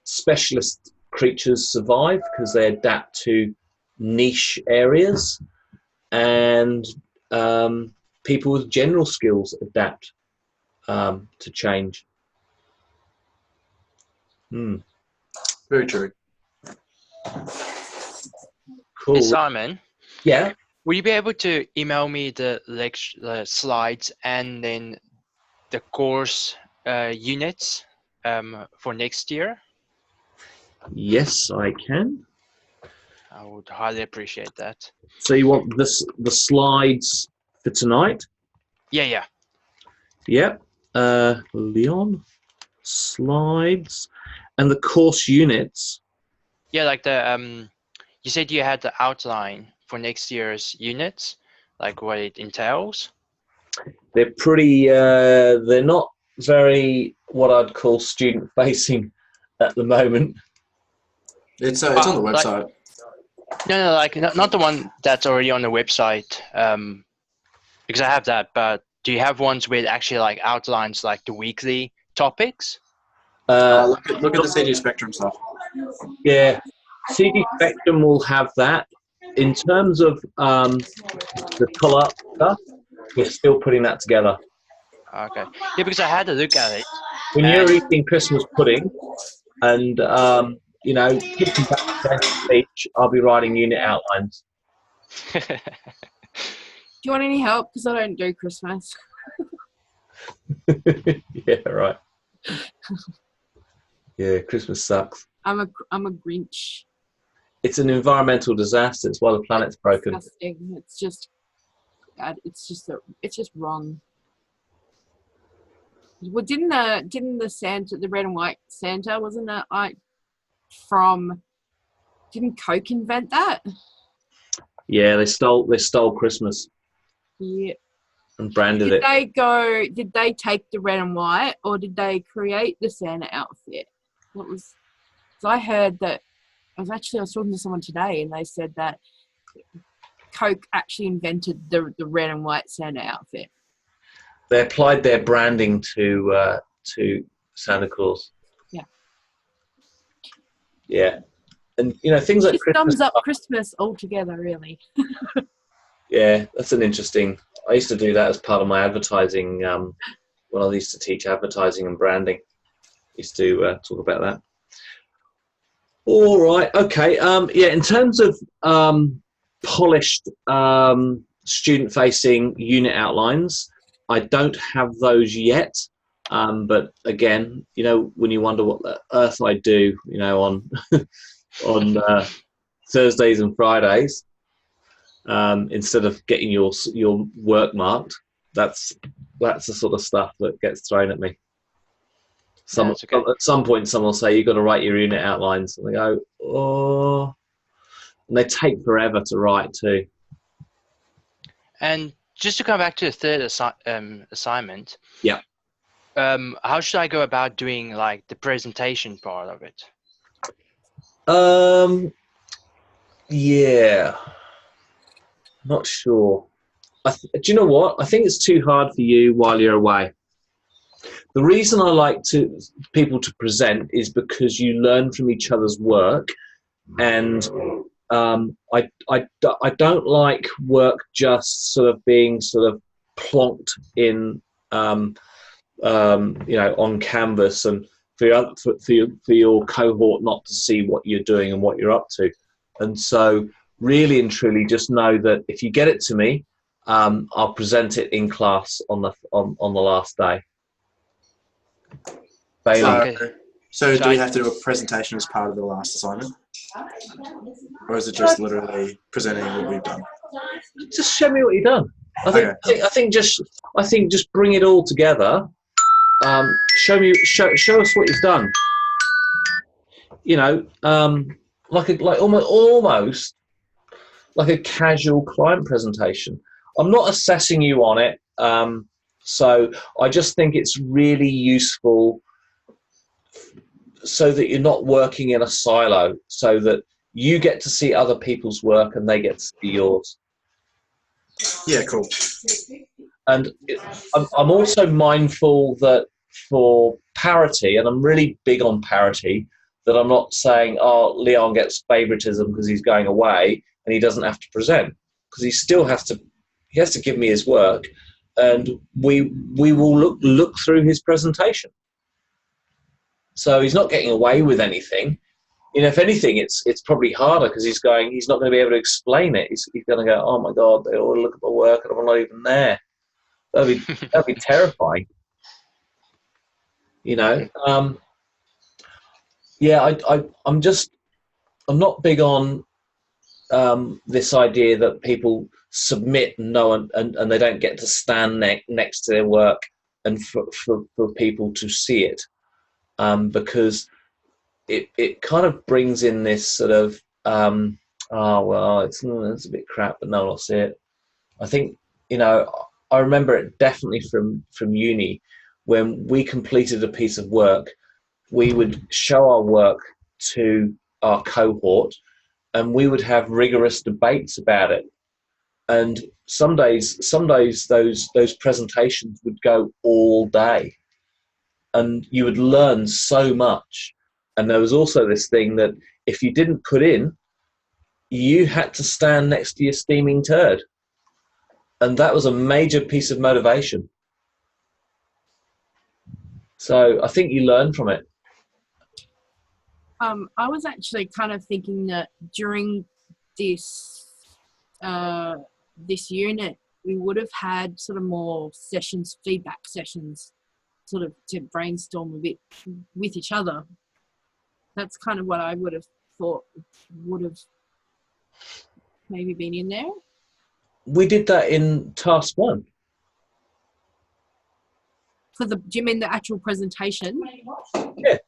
Speaker 1: specialist creatures survive because they adapt to niche areas, and people with general skills adapt to change.
Speaker 3: Very true.
Speaker 1: Cool.
Speaker 4: Hey, Simon,
Speaker 1: Yeah.
Speaker 4: will you be able to email me the slides and then the course units for next year?
Speaker 1: Yes, I can.
Speaker 4: I would highly appreciate that.
Speaker 1: So you want the slides for tonight?
Speaker 4: Yeah.
Speaker 1: Yep. Leon, slides. And the course units.
Speaker 4: Yeah, like the you said you had the outline for next year's units, like what it entails.
Speaker 1: They're pretty. They're not very what I'd call student facing at the moment.
Speaker 3: It's on the
Speaker 4: Like-
Speaker 3: website.
Speaker 4: No, like not the one that's already on the website. Because I have that, but do you have ones where it actually like outlines like the weekly topics?
Speaker 3: Look at the CD Spectrum stuff.
Speaker 1: Yeah, CD Spectrum will have that. In terms of the pull-up stuff, we're still putting that together.
Speaker 4: Okay. Yeah, because I had to look at it.
Speaker 1: When you're eating Christmas pudding and, you know, kicking back the speech, I'll be writing unit outlines.
Speaker 2: Do you want any help? Because I don't do Christmas.
Speaker 1: Yeah, right. Yeah, Christmas sucks.
Speaker 2: I'm a Grinch.
Speaker 1: It's an environmental disaster. It's why the planet's broken.
Speaker 2: Disgusting. It's just bad. It's just wrong. Well, didn't the Santa, the red and white Santa, wasn't that like from? Didn't Coke invent that?
Speaker 1: Yeah, they stole Christmas
Speaker 2: Yeah.
Speaker 1: and branded it.
Speaker 2: Did they take the red and white, or did they create the Santa outfit? What was? Because I heard that I was talking to someone today, and they said that Coke actually invented the red and white Santa outfit.
Speaker 1: They applied their branding to Santa Claus.
Speaker 2: Yeah.
Speaker 1: Yeah, and you know things like
Speaker 2: Just
Speaker 1: Christmas.
Speaker 2: thumbs up Christmas altogether, really.
Speaker 1: Yeah, that's an interesting. I used to do that as part of my advertising when I used to teach advertising and branding. I used to talk about that. All right, okay. Yeah, in terms of polished student-facing unit outlines, I don't have those yet. But again, you know, when you wonder what the earth I do, you know, on Thursdays and Fridays, instead of getting your work marked, that's the sort of stuff that gets thrown at me.
Speaker 4: Okay.
Speaker 1: At some point, someone will say, you've got to write your unit outlines. And they go, oh. And they take forever to write too.
Speaker 4: And just to come back to the third assignment.
Speaker 1: Yeah.
Speaker 4: How should I go about doing like the presentation part of it?
Speaker 1: Yeah. Not sure. Do you know what? I think it's too hard for you while you're away. The reason I like people to present is because you learn from each other's work, and I don't like work just sort of being sort of plonked in you know, on canvas, and for your cohort not to see what you're doing and what you're up to. And so really and truly just know that if you get it to me, I'll present it in class on the last day. Bailey.
Speaker 4: Okay.
Speaker 3: So do we have to do a presentation as part of the last assignment? Or is it just literally presenting what we've done?
Speaker 1: Just show me what you've done. I think just bring it all together. Show us what you've done. You know, almost like a casual client presentation. I'm not assessing you on it, so I just think it's really useful so that you're not working in a silo, so that you get to see other people's work and they get to see yours.
Speaker 3: Yeah, cool.
Speaker 1: And I'm also mindful that for parity, and I'm really big on parity, that I'm not saying, oh, Leon gets favoritism because he's going away and he doesn't have to present, because he still has to. He has to give me his work, and we will look through his presentation. So he's not getting away with anything. You know, if anything, it's probably harder because he's not going to be able to explain it. He's going to go, oh my God, they all look at my work and I'm not even there. That'd be terrifying. You know, yeah, I'm not big on this idea that people submit and they don't get to stand next to their work and for people to see it, because it kind of brings in this sort of oh well, it's a bit crap, but no one will see it. I think, you know, I remember it definitely from uni, when we completed a piece of work, we would show our work to our cohort, and we would have rigorous debates about it. And some days those presentations would go all day, and you would learn so much. And there was also this thing that if you didn't put in, you had to stand next to your steaming turd. And that was a major piece of motivation. So I think you learn from it.
Speaker 2: I was actually kind of thinking that during this this unit, we would have had sort of more sessions, feedback sessions, sort of to brainstorm a bit with each other. That's kind of what I would have thought would have maybe been in there.
Speaker 1: We did that in task 1.
Speaker 2: Do you mean the actual presentation?
Speaker 1: Yeah.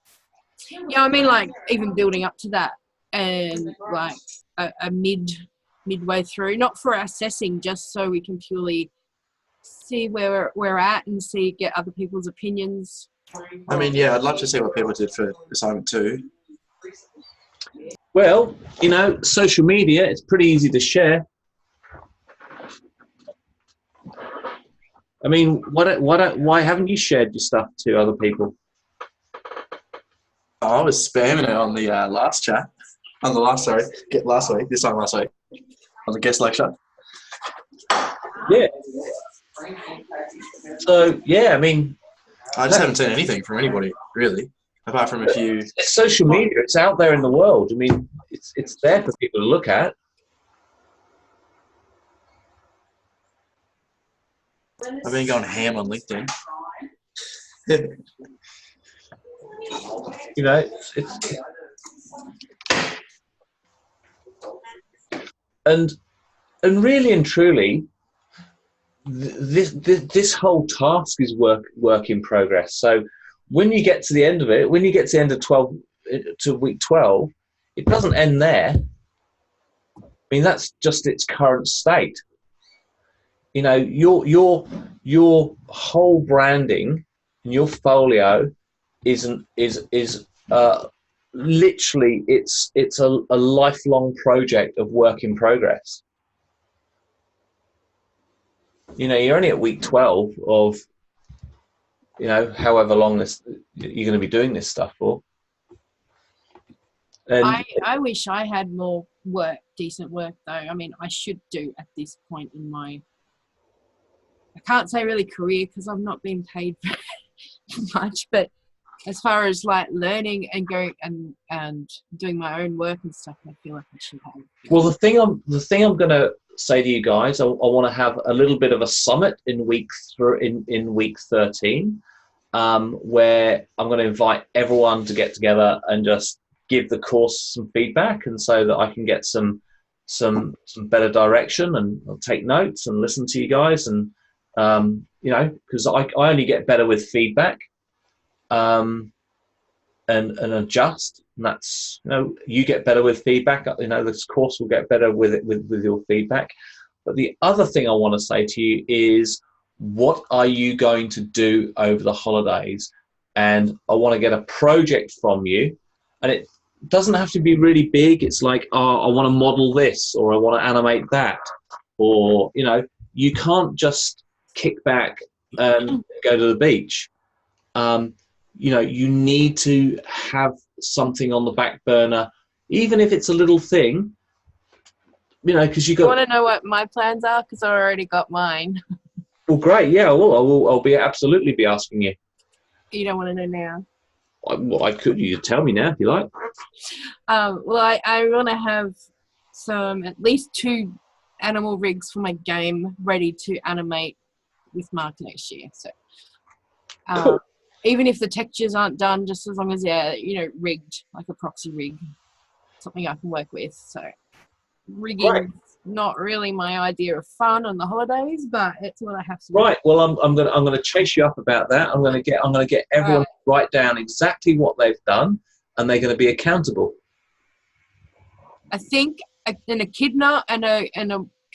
Speaker 2: Yeah, I mean, like, even building up to that, and like a midway through, not for assessing, just so we can purely see where we're at and get other people's opinions.
Speaker 3: I mean, yeah, I'd love to see what people did for assignment 2.
Speaker 1: Well, you know, social media, it's pretty easy to share. I mean, why haven't you shared your stuff to other people?
Speaker 3: Oh, I was spamming it on the last chat. On the last week, this time last week. On the guest lecture.
Speaker 1: Yeah. So, yeah, I mean...
Speaker 3: I just haven't seen anything from anybody, really, apart from a few...
Speaker 1: It's social media. It's out there in the world. I mean, it's there for people to look at.
Speaker 3: I've been going ham on LinkedIn.
Speaker 1: You know, it's and really and truly, this whole task is work in progress. So when you get to the end of it, when you get to the end of week 12, it doesn't end there. I mean, that's just its current state. You know, your whole branding and your folio is literally it's a lifelong project of work in progress. You know, you're only at week 12 of, you know, however long you're going to be doing this stuff for. And
Speaker 2: I wish I had more decent work though. I mean, I should do at this point in my, I can't say really career because I've not been paid much, but as far as like learning and going and doing my own work and stuff, I feel like I should have.
Speaker 1: Well, the thing I'm going to say to you guys, I want to have a little bit of a summit in week 13, where I'm going to invite everyone to get together and just give the course some feedback, and so that I can get some better direction, and I'll take notes and listen to you guys, and you know, because I only get better with feedback, and adjust. And that's, you know, you get better with feedback. You know, this course will get better with your feedback. But the other thing I want to say to you is, what are you going to do over the holidays? And I want to get a project from you, and it doesn't have to be really big. It's like, oh, I want to model this, or I want to animate that, or, you know, you can't just kick back and go to the beach. You know, you need to have something on the back burner, even if it's a little thing, you know, because you got...
Speaker 2: I want to know what my plans are, because I already got mine.
Speaker 1: Well, great. Yeah, I'll absolutely be asking you.
Speaker 2: You don't want to know now?
Speaker 1: Well, I could. You could tell me now if you like.
Speaker 2: Well, I want to have at least 2 animal rigs for my game ready to animate with Mark next year. So,
Speaker 1: Cool.
Speaker 2: Even if the textures aren't done, just as long as they're, you know, rigged, like a proxy rig, something I can work with. So rigging not really my idea of fun on the holidays, but it's what I have to do.
Speaker 1: Right. Well, I'm gonna chase you up about that. I'm gonna get everyone to write down exactly what they've done, and they're going to be accountable?
Speaker 2: I think an echidna and a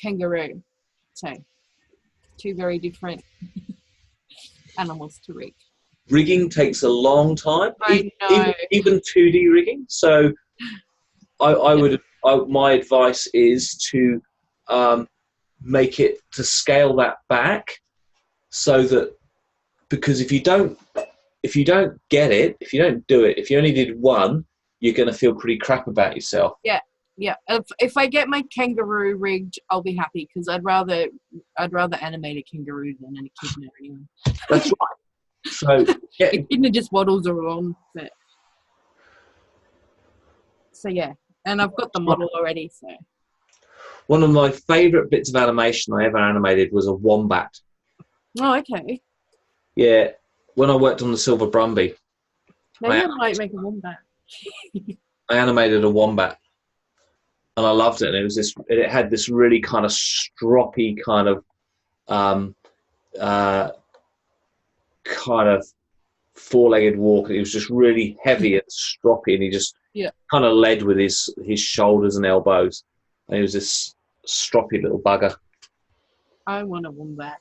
Speaker 2: kangaroo. So 2 very different animals to rig.
Speaker 1: Rigging takes a long time,
Speaker 2: I know.
Speaker 1: even 2D rigging. So my advice is to make it, to scale that back, so that, because if you don't get it, if you don't do it, if you only did one, you're going to feel pretty crap about yourself.
Speaker 2: Yeah. If I get my kangaroo rigged, I'll be happy, because I'd rather animate a kangaroo than an echidna anyway.
Speaker 1: That's right. So yeah.
Speaker 2: Echidna just waddles around. So yeah, and I've got the model already. So
Speaker 1: One of my favourite bits of animation I ever animated was a wombat.
Speaker 2: oh, okay.
Speaker 1: Yeah, when I worked on the Silver Brumby,
Speaker 2: Maybe I might make a wombat.
Speaker 1: I animated a wombat, and I loved it. And it had this really kind of stroppy kind of four-legged walk. It was just really heavy and stroppy, and he just kind of led with his shoulders and elbows. And he was this stroppy little bugger.
Speaker 2: I want a wombat.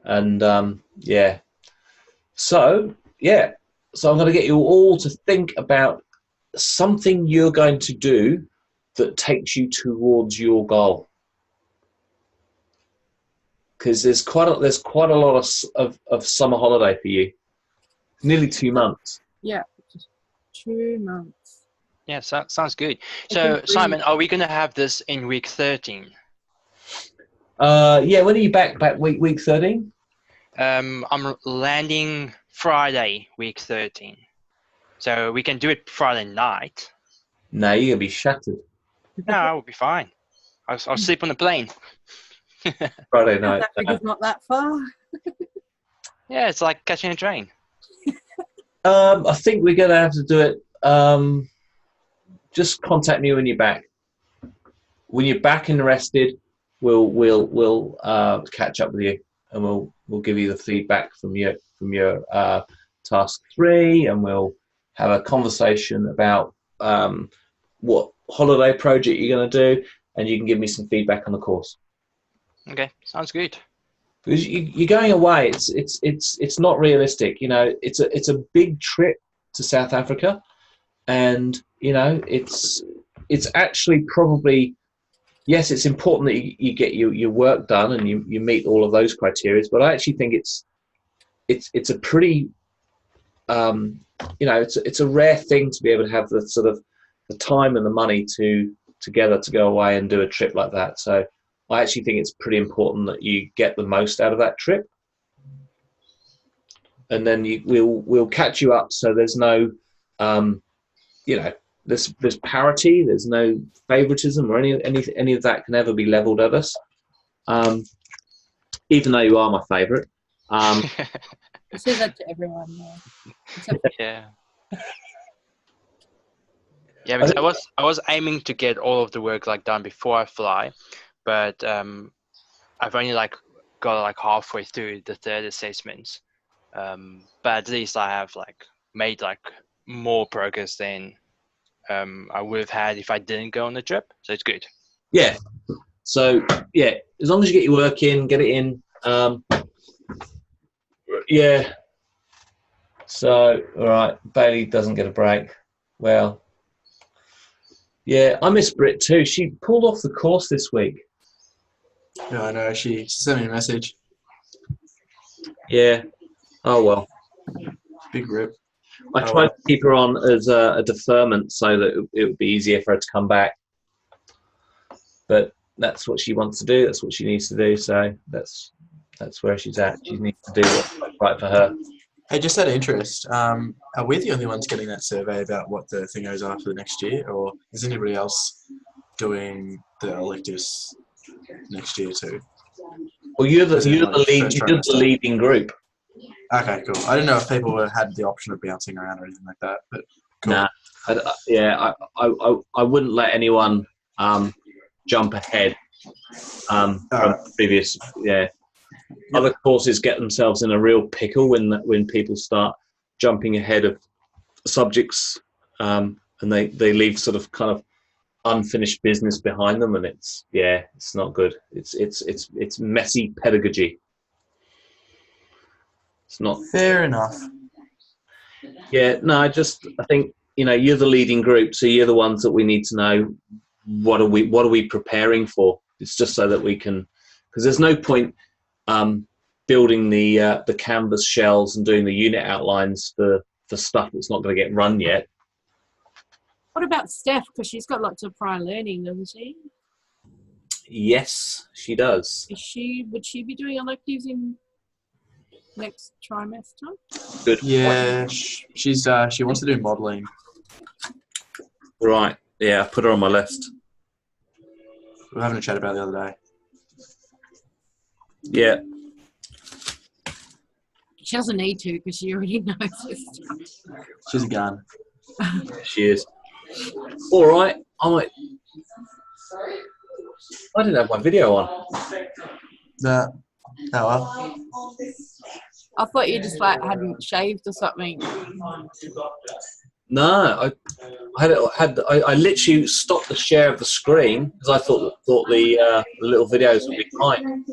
Speaker 1: And so I'm going to get you all to think about something you're going to do that takes you towards your goal. Because there's quite a lot of summer holiday for you. Nearly 2 months.
Speaker 2: Yeah, just 2 months.
Speaker 4: Yeah, sounds good. So, Simon, are we going to have this in week 13?
Speaker 1: Yeah, when are you back? Back week 13?
Speaker 4: I'm landing Friday, week 13. So we can do it Friday night.
Speaker 1: No, you're going to be shattered.
Speaker 4: No, I will be fine. I'll sleep on the plane.
Speaker 1: Friday night.
Speaker 2: Africa's not that far.
Speaker 4: Yeah, it's like catching a train.
Speaker 1: I think we're going to have to do it. Just contact me when you're back. When you're back and rested, we'll catch up with you, and we'll give you the feedback from your task 3, and we'll have a conversation about what holiday project you're going to do, and you can give me some feedback on the course.
Speaker 4: Okay, sounds good.
Speaker 1: Because you're going away, it's not realistic. You know, it's a big trip to South Africa, and you know it's actually probably, yes, it's important that you get your work done and you meet all of those criteria. But I actually think it's a pretty it's a rare thing to be able to have the sort of the time and the money together to go away and do a trip like that. So I actually think it's pretty important that you get the most out of that trip, and then we'll catch you up. So there's no, there's parity. There's no favoritism or any of that can ever be leveled at us. Even though you are my favorite.
Speaker 2: I say that to everyone.
Speaker 4: Yeah. Yeah, because I was aiming to get all of the work done before I fly. But I've only got halfway through the third assessments. But at least I have made more progress than I would have had if I didn't go on the trip. So it's good.
Speaker 1: Yeah. So yeah, as long as you get your work in, get it in. Yeah. So all right, Bailey doesn't get a break. Well, yeah, I miss Brit too. She pulled off the course this week.
Speaker 3: Yeah, I know. She sent me a message.
Speaker 1: Yeah. Oh, well.
Speaker 3: Big rip.
Speaker 1: I tried to keep her on as a deferment so that it would be easier for her to come back. But that's what she wants to do. That's what she needs to do. So that's where she's at. She needs to do what's right for her.
Speaker 3: Hey, just out of interest, are we the only ones getting that survey about what the thingos are for the next year? Or is anybody else doing the electives next year too?
Speaker 1: Well, you're the leading group.
Speaker 3: Okay, cool. I didn't know if people had the option of bouncing around or anything like that, but cool.
Speaker 1: Nah, I wouldn't let anyone jump ahead from previous. Yeah, other courses get themselves in a real pickle when people start jumping ahead of subjects, and they leave sort of kind of unfinished business behind them, and it's not good. It's messy pedagogy. It's not
Speaker 3: Fair enough.
Speaker 1: Yeah, no, I think, you're the leading group, so you're the ones that we need to know what are we preparing for. It's just so that we can, because there's no point building the canvas shells and doing the unit outlines for stuff that's not going to get run yet.
Speaker 2: What about Steph? Because she's got lots of prior learning, doesn't she?
Speaker 1: Yes, she does.
Speaker 2: Would she be doing electives in next trimester?
Speaker 1: Good.
Speaker 3: Yeah, she wants to do modelling.
Speaker 1: Right. Yeah, I put her on my list.
Speaker 3: We were having a chat about it the other day.
Speaker 1: Yeah.
Speaker 2: She doesn't need to because she already knows this stuff.
Speaker 3: She's a gun.
Speaker 1: She is. All right. I didn't have my video on.
Speaker 3: Oh well.
Speaker 2: I thought you just hadn't shaved or something.
Speaker 1: No, I literally stopped the share of the screen because I thought the little videos would be fine.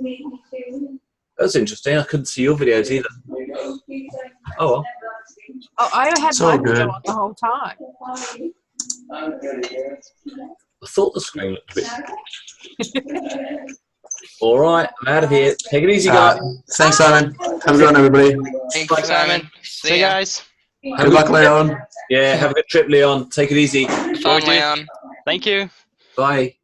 Speaker 1: That's interesting. I couldn't see your videos either. Oh well.
Speaker 2: Oh, I had
Speaker 3: It's all
Speaker 2: my video
Speaker 3: good.
Speaker 2: on the whole time.
Speaker 1: I thought the screen looked a bit. All right, I'm out of here. Take it easy, guys.
Speaker 3: Thanks, Simon. Have a good one, everybody.
Speaker 5: Thanks, Simon.
Speaker 4: See you guys.
Speaker 3: Good luck, Leon.
Speaker 1: Yeah, have a good trip, Leon. Take it easy.
Speaker 5: Fun, Leon.
Speaker 4: Thank you.
Speaker 1: Bye.